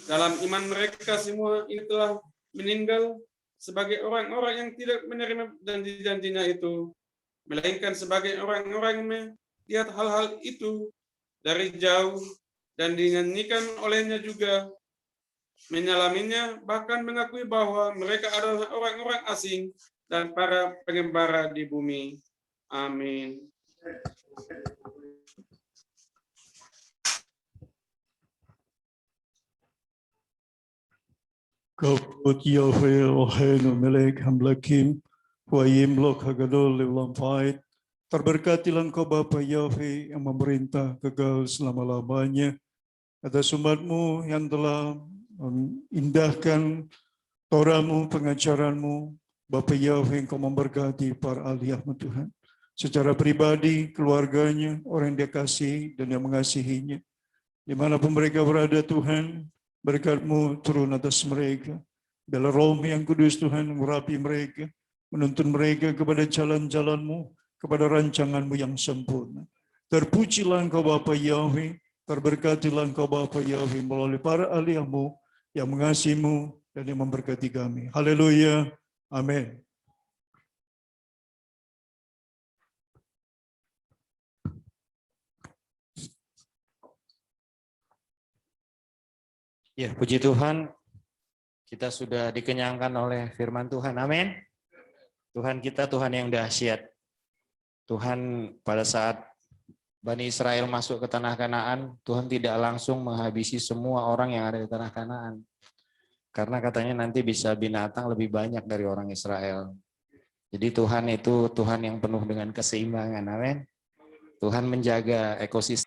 I: Dalam iman mereka semua ini telah meninggal sebagai orang-orang yang tidak menerima janji-janjinya itu, melainkan sebagai orang-orang yang melihat hal-hal itu dari jauh dan dinyanyikan olehnya juga, menyalaminya, bahkan mengakui bahwa mereka adalah orang-orang asing dan para pengembara di bumi. Amin.
B: Kavod Yahweh Eloheinu melek hamlakim, wayim lok hagadol leolam fait. Terberkatilah Engkau Bapa Yahweh yang memerintah kekal selama-lamanya. Atas umat-Mu yang telah mengindahkan Torah-Mu, pengajaran-Mu, Bapa Yahweh, Engkau memberkati para aliyah-Mu Tuhan. Secara pribadi, keluarganya, orang yang Dia kasih dan yang mengasihinya. Dimanapun mereka berada Tuhan, berkat-Mu turun atas mereka. Dalam Roh yang kudus Tuhan mengurapi mereka, menuntun mereka kepada jalan-jalan-Mu, kepada rancangan-Mu yang sempurna. Terpujilah Engkau Bapa Yahweh, Terberkatilah Engkau Bapa Yahweh melalui para ahli-Mu yang mengasihi-Mu dan yang memberkati kami. Haleluya. Amin.
A: Ya, puji Tuhan, kita sudah dikenyangkan oleh firman Tuhan. Amin. Tuhan kita Tuhan yang dahsyat. Tuhan pada saat Bani Israel masuk ke tanah Kanaan, Tuhan tidak langsung menghabisi semua orang yang ada di tanah Kanaan. Karena katanya nanti bisa binatang lebih banyak dari orang Israel. Jadi Tuhan itu Tuhan yang penuh dengan keseimbangan. Amin. Tuhan menjaga ekosistem.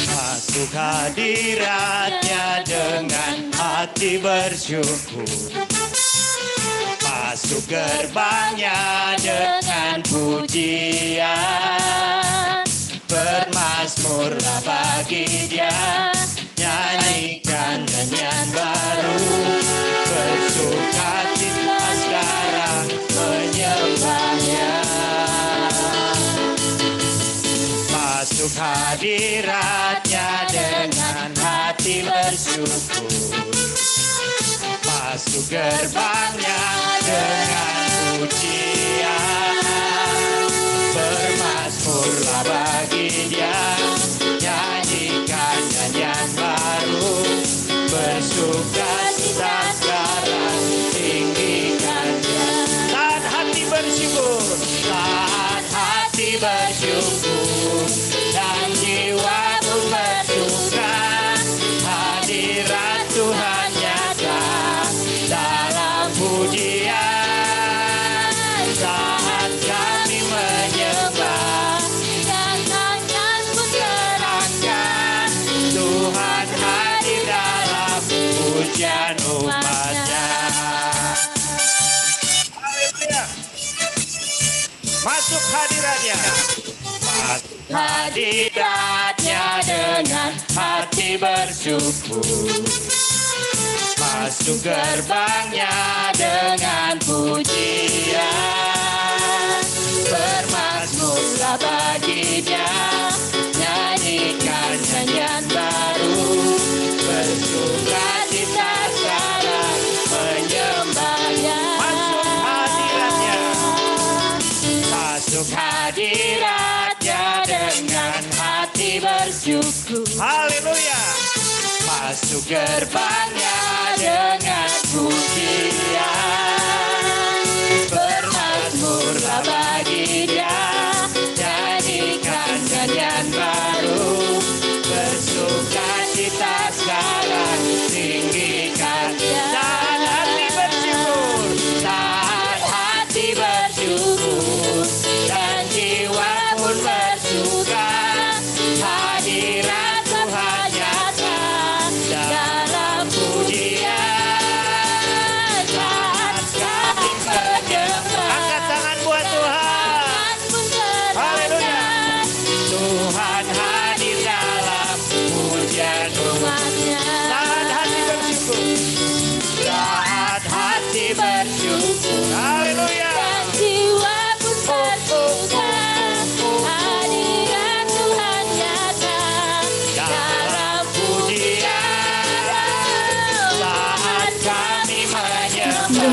C: Masuk hadiratnya dengan hati bersyukur, masuk gerbangnya dengan pujian, bermazmurlah bagi Dia, nyanyikan nyanyian baru, bersukacita sekarang menyembahnya. Masuk hadiratnya dengan hati bersyukur, masuk gerbangnya dengan pujian, bermazmurlah bagi Dia, nyanyikan nyanyian baru, bersukacita sekarang, tinggikan Dia. Saat hati bersyukur, saat hati bersyukur, dan jiwa pun bersuka, hadirat Tuhan nyata dalam pujian. Saat kami menyembah dan tangan pun terangkat, Tuhan hadir dalam pujian umat-Nya. Haleluya. Masuk hadiratnya. Hadiratnya dengan hati bersyukur, masuk gerbangnya dengan pujian, bermazmurlah bagi Dia, nyanyikan nyanyian baru, bersukacita sekarang menyembahnya. Masuk hadiratnya, masuk hadiratnya dengan hati bersyukur. Haleluya. Masuk gerbangnya dengan pujian, bermazmurlah bagi Dia, nyanyikan nyanyian baru, bersukacita sekarang, tinggikan Dia. Saat hati bersyukur, saat hati bersyukur, dan jiwa pun bersuka, hadirat Tuhan nyata dalam pujian. Saat kami menyembah, angkat tangan buat Tuhan. Haleluya. Tuhan hadir dalam pujian umat-Nya. Saat hati bersyukur, saat hati bersyukur, haleluya. Dan jiwa pun bersuka, hadirat Tuhan nyata dalam pujian. Saat kami menyembah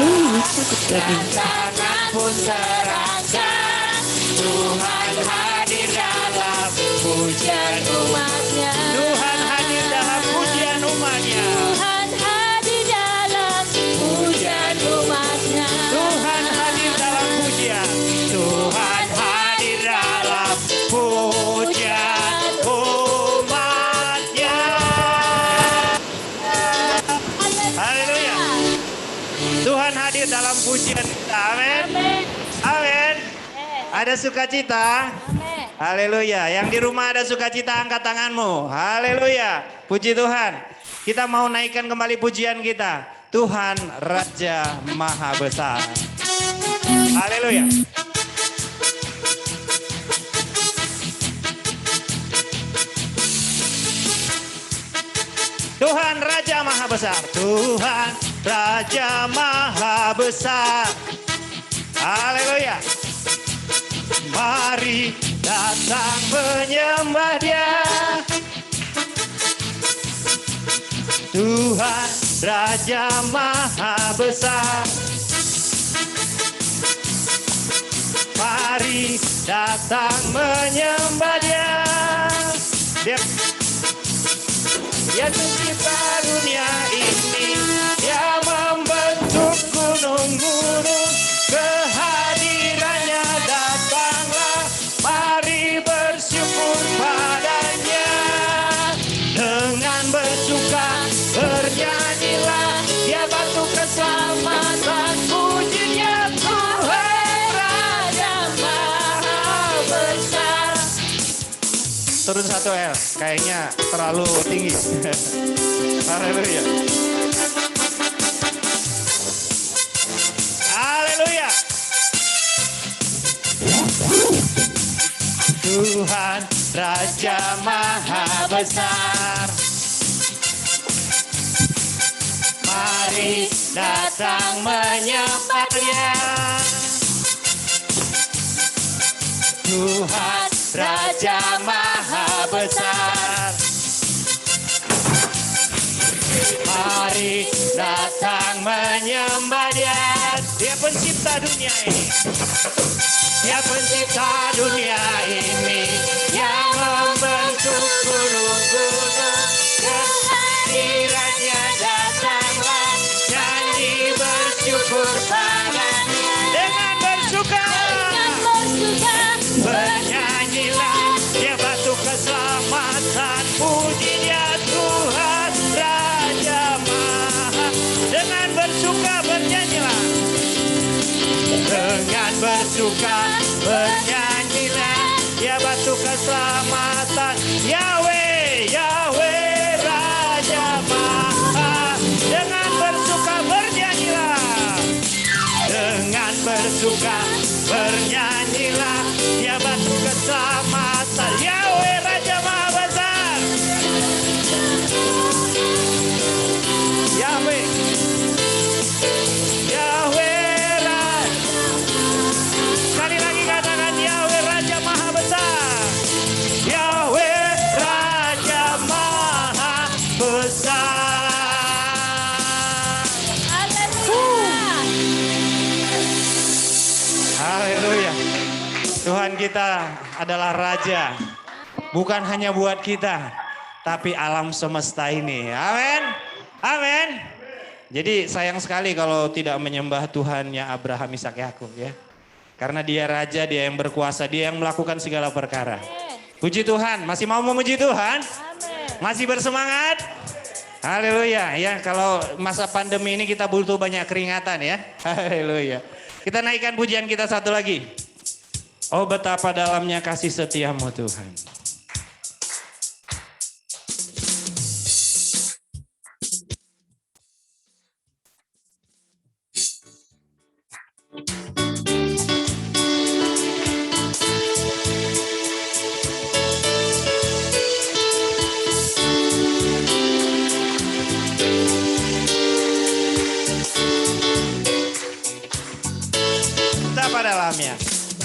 C: dan tangan pun terangkat, Tuhan hadir dalam pujian umat-Nya. Tuhan hadir dalam pujian umat-Nya. Tuhan hadir dalam pujian umat-Nya. Tuhan hadir dalam pujian. Tuhan hadir dalam pujian umat-Nya. Haleluya. Tuhan hadir dalam pujian kita. Amin. Amin. Ada sukacita. Haleluya. Yang di rumah ada sukacita, angkat tanganmu. Haleluya. Puji Tuhan. Kita mau naikkan kembali pujian kita. Tuhan Raja Maha Besar. Haleluya. Tuhan Raja Maha Besar. Tuhan Raja Maha Besar. Haleluya. Mari datang menyembah Dia. Tuhan Raja Maha Besar. Mari datang menyembah Dia. Dia mencipta dunia ini, Dia membentuk gunung-gunung, kehadirannya datanglah, mari bersyukur padanya. Dengan bersuka bernyanyilah, Dia batu keselamatan, pujinya Tuhan Raja Maha Besar. Turun 1 L, kayaknya terlalu tinggi. Haleluya. Haleluya. Tuhan Raja Maha Besar. Mari datang menyembah Dia. Tuhan Raja Maha Besar. Mari datang menyembah Dia. Dia pencipta dunia ini. Dia pencipta dunia ini. Yang membentuk gunung-gunung. Kehadirannya datanglah. Nyanyi bersyukur padanya. Dengan bersuka. Bernyanyilah, Dia batu keselamatan, puji Dia Tuhan Raja Maha. Dengan bersuka bernyanyilah, dengan bersuka bernyanyilah, Dia batu keselamatan, Yahweh, Yahweh Raja Maha. Dengan bersuka bernyanyilah, dengan bersuka bernyanyilah, Dia batu keselamatan, Yahweh Raja Maha Besar. Yahweh, Yahweh Raja. Sekali lagi katakan Yahweh Raja Maha Besar. Yahweh Raja Maha Besar. Haleluya. Tuhan kita adalah Raja. Bukan hanya buat kita, tapi alam semesta ini. Amin. Amin. Jadi sayang sekali kalau tidak menyembah Tuhannya Abraham, Ishak, Yakub ya. Karena Dia Raja, Dia yang berkuasa, Dia yang melakukan segala perkara. Puji Tuhan. Masih mau memuji Tuhan? Masih bersemangat? Haleluya. Ya, kalau masa pandemi ini kita butuh banyak keringatan ya. Haleluya. Kita naikkan pujian kita satu lagi. Oh betapa dalamnya kasih setiamu Tuhan.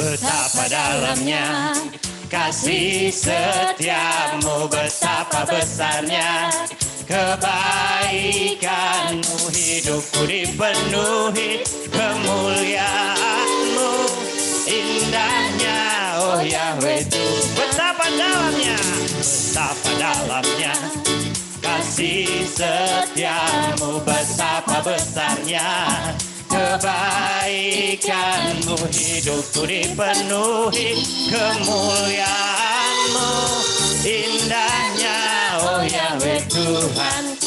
C: Betapa dalamnya kasih setiamu, betapa besarnya kebaikanmu, hidupku dipenuhi kemuliaanmu, indahnya oh Yahweh Tuhan. Betapa dalamnya kasih setiamu, betapa besarnya kebaikanmu, hidupku dipenuhi kemuliaanmu, indahnya oh Yahweh Tuhan.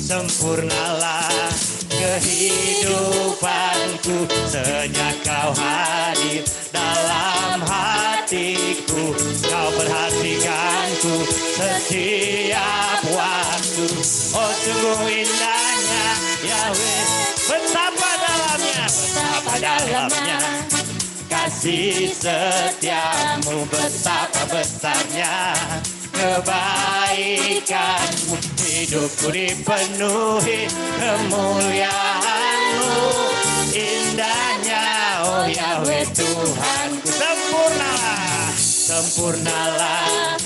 C: Sempurnalah kehidupanku sejak Kau hadir dalam hatiku. Kau perhatikanku setiap waktu. Oh sungguh indahnya Yahweh. Betapa dalamnya kasih setiamu, betapa besarnya kebaikan-Mu, hidupku dipenuhi kemuliaan-Mu, indahnya oh Yahweh Tuhanku. Sempurnalah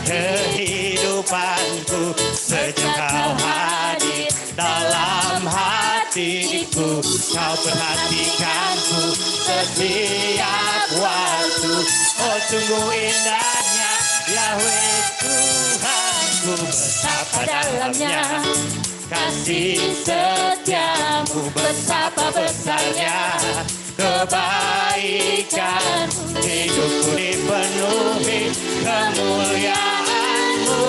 C: kehidupanku sejak Kau hadir dalam hatiku. Kau perhatikanku setiap waktu. Oh sungguh indahnya Yahweh Tuhanku, betapa dalamnya kasih setiamu, betapa besarnya kebaikan, hidupku dipenuhi kemuliaan-Mu,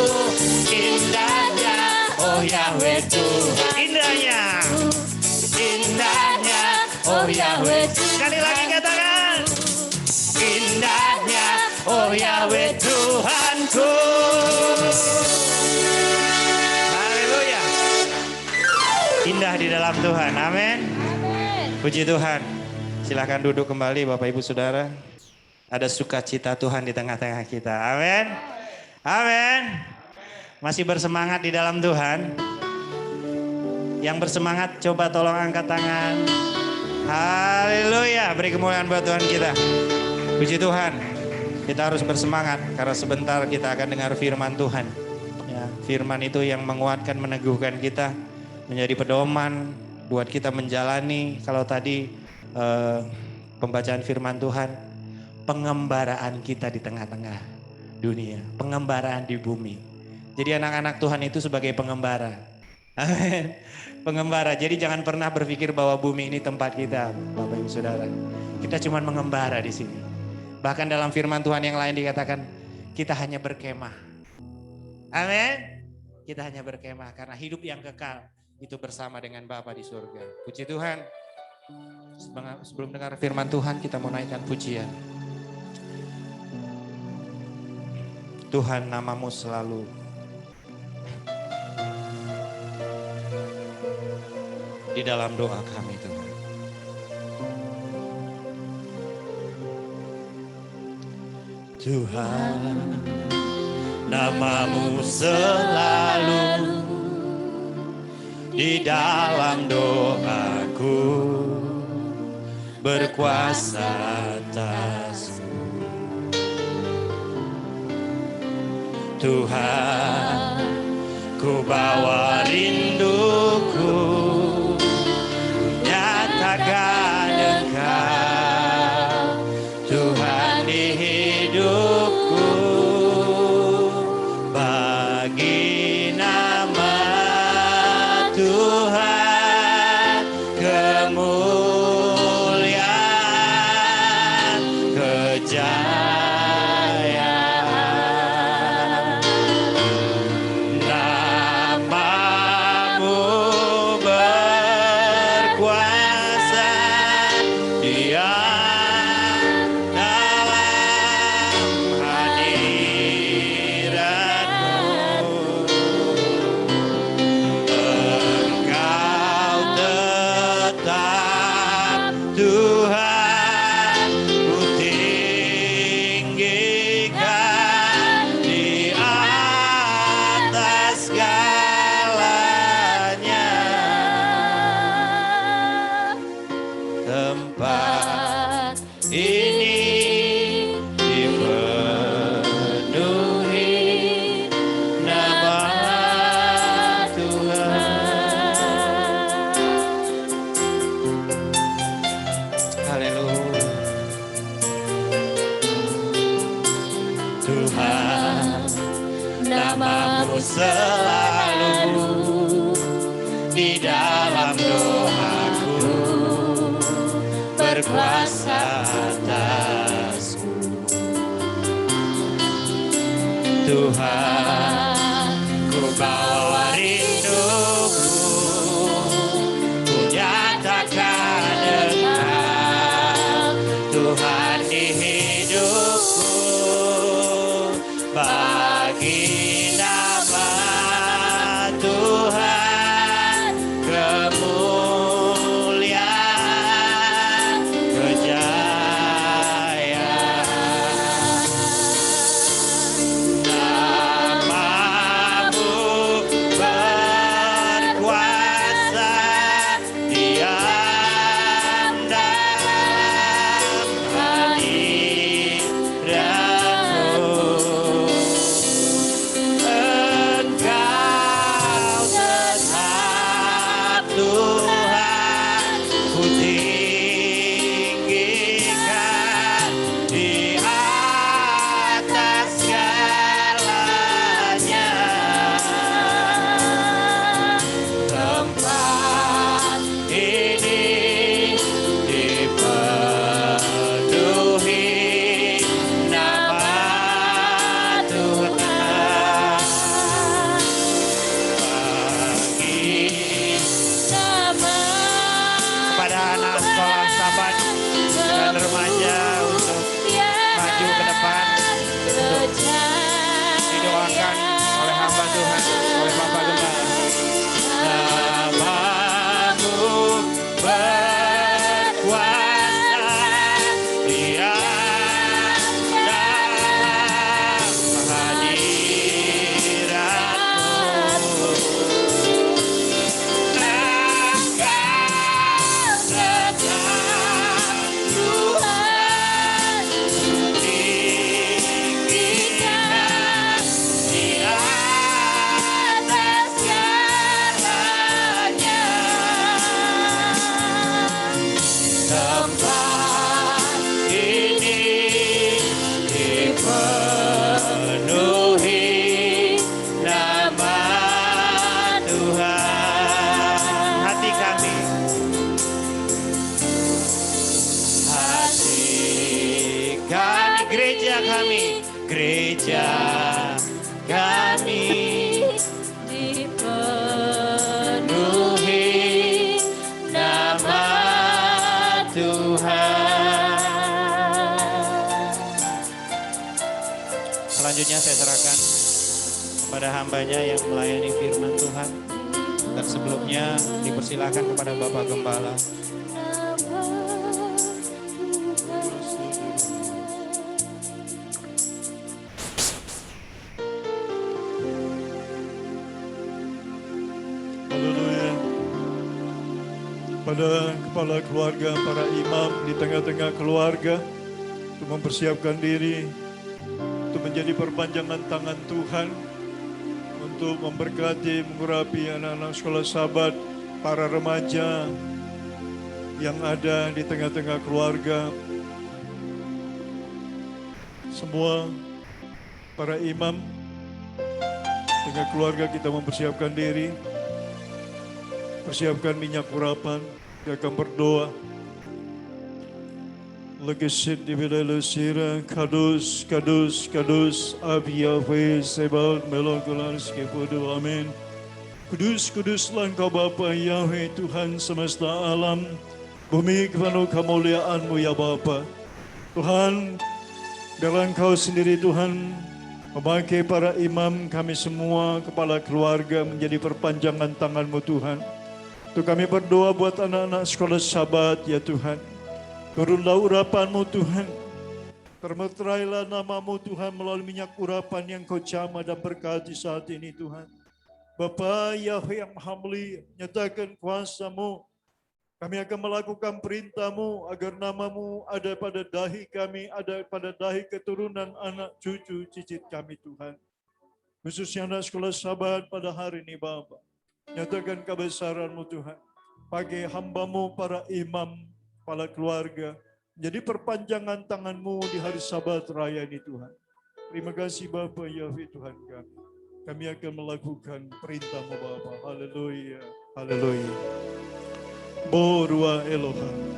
C: indahnya oh Yahweh Tuhan. Indahnya oh Yahweh. Sekali lagi katakan, indahnya oh Yahweh Tuhanku. Haleluya. Indah di dalam Tuhan. Amin. Puji Tuhan. Silahkan duduk kembali Bapak Ibu Saudara. Ada sukacita Tuhan di tengah-tengah kita. Amin. Amin. Masih bersemangat di dalam Tuhan. Yang bersemangat coba tolong angkat tangan. Haleluya. Beri kemuliaan buat Tuhan kita. Puji Tuhan. Kita harus bersemangat karena sebentar kita akan dengar firman Tuhan. Ya, firman itu yang menguatkan, meneguhkan kita, menjadi pedoman buat kita menjalani. Kalau tadi pembacaan firman Tuhan, pengembaraan kita di tengah-tengah dunia, pengembaraan di bumi. Jadi anak-anak Tuhan itu sebagai pengembara. Amin. Pengembara. Jadi jangan pernah berpikir bahwa bumi ini tempat kita, Bapak Ibu Saudara. Kita cuma mengembara di sini. Bahkan dalam firman Tuhan yang lain dikatakan kita hanya berkemah. Amin. Kita hanya berkemah karena hidup yang kekal itu bersama dengan Bapa di surga. Puji Tuhan. Sebelum dengar firman Tuhan, kita mau naikkan pujian. Tuhan, nama-Mu selalu di dalam doa kami, Tuhan. Tuhan, nama-Mu selalu di dalam doaku, berkuasa atasku. Tuhan, ku bawa rinduku, nyatakan Engkau, Tuhan di hidupku, bagi nama Tuhan kemuliaan, kejayaan. Nama-Mu berkuasa, Dia dalam hadirat-Mu. Engkau tetap Tuhan, ku tinggikan di atas segalanya. Tempat ini dipenuhi nama Tuhan. Haleluya. Tuhan, nama-Mu selalu di dalam doaku, berkuasa atasku. Tuhan, ku bawa rinduku, ku nyatakan Engkau, Tuhan di hidupku, bagi nama Tuhan kemuliaan, kejayaan. gereja kami dipenuhi nama Tuhan. Selanjutnya saya serahkan kepada hambanya yang melayani firman Tuhan. Dan sebelumnya dipersilakan kepada Bapak Gembala.
B: Pada kepala keluarga, para imam di tengah-tengah keluarga untuk mempersiapkan diri untuk menjadi perpanjangan tangan Tuhan untuk memberkati, mengurapi anak-anak sekolah Sabat, para remaja yang ada di tengah-tengah keluarga. Semua para imam tengah keluarga kita mempersiapkan diri. Persiapkan minyak urapan, kita akan berdoa. Legesit di bilai sira, kadus, kadus, kadus, Abi Yahweh, Sebaot, Melokolan, Skepudu, amin. Kudus, kuduslah Engkau Bapa Yahweh, Tuhan semesta alam, bumi penuh kemuliaan-Mu ya Bapa. Tuhan, dalam Engkau sendiri Tuhan, memakai para imam kami semua, kepala keluarga menjadi perpanjangan tangan-Mu Tuhan. Untuk kami berdoa buat anak-anak sekolah Sabat ya Tuhan. Turunlah urapan-Mu Tuhan. Termeterailah nama-Mu Tuhan melalui minyak urapan yang Kau jamah dan berkati saat ini Tuhan. Bapa Yahweh yang Maha Mulia, nyatakan kuasa-Mu. Kami akan melakukan perintah-Mu agar nama-Mu ada pada dahi kami, ada pada dahi keturunan anak cucu cicit kami Tuhan. Khususnya anak sekolah Sabat pada hari ini Bapa. Nyatakan kebesaran-Mu Tuhan. Pakai hamba-Mu para imam, kepala keluarga. Menjadi perpanjangan tangan-Mu di hari Sabat Raya ini Tuhan. Terima kasih Bapa Yahweh Tuhan kami. Kami akan melakukan perintah-Mu Bapa. Haleluya. Haleluya. Borua Elohim.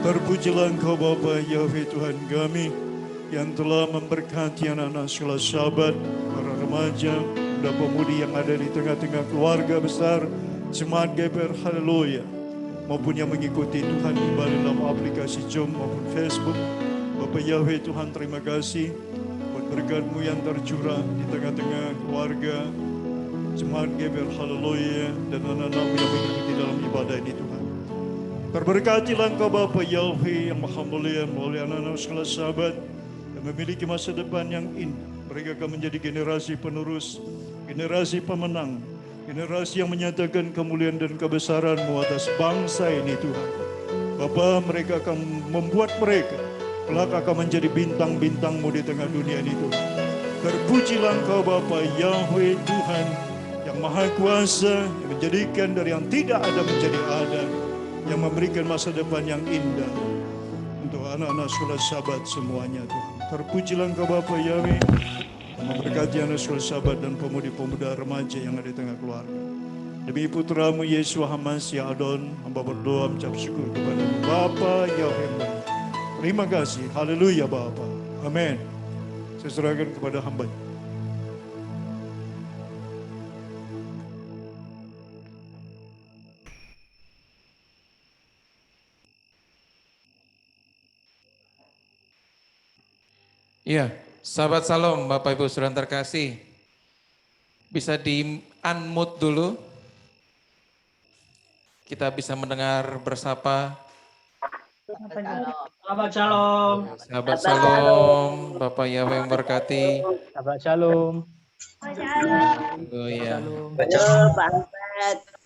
B: Terpujilah Engkau Bapa Yahweh Tuhan kami yang telah memberkati anak-anak sekolah Sabat, para remaja, dan pemudi yang ada di tengah-tengah keluarga besar Jemaat GBR Haleluya, maupun yang mengikuti Tuhan kembali dalam aplikasi Zoom maupun Facebook. Bapak Yahweh Tuhan, terima kasih buat berkat-Mu yang tercurah di tengah-tengah keluarga Jemaat GBR Haleluya dan anak-anak-Mu yang mengikuti dalam ibadah ini Tuhan. Terberkatilah Engkau Bapa Yahweh yang Maha Mulia melalui anak-anak sekolah Sabat yang memiliki masa depan yang indah. Mereka akan menjadi generasi penerus, generasi pemenang, generasi yang menyatakan kemuliaan dan kebesaran-Mu atas bangsa ini Tuhan. Bapa, mereka akan membuat mereka kelak akan menjadi bintang-bintang-Mu di tengah dunia ini Tuhan. Terpujilah Engkau Bapa Yahweh Tuhan yang Maha Kuasa, yang menjadikan dari yang tidak ada menjadi ada, yang memberikan masa depan yang indah untuk anak-anak sekolah Sabat semuanya Tuhan. Terpujilah Engkau Bapa Yahweh yang memberkati anak sekolah Sabat dan pemudi-pemuda remaja yang ada di tengah keluarga. Demi Putra-Mu Yesus Hamasi Adon, hamba berdoa mengucap syukur kepada Bapa Yahweh. Terima kasih. Haleluya Bapa. Amin. Saya serahkan kepada hamba.
J: Iya, sahabat Salom, Bapak Ibu Saudara terkasih, bisa di-unmute dulu. Kita bisa mendengar bersapa.
K: Sahabat Shalom.
J: Sahabat Salom, Bapak Yahweh yang berkati.
K: Sahabat Shalom.
J: Oh iya.
G: Halo, Pak Albert.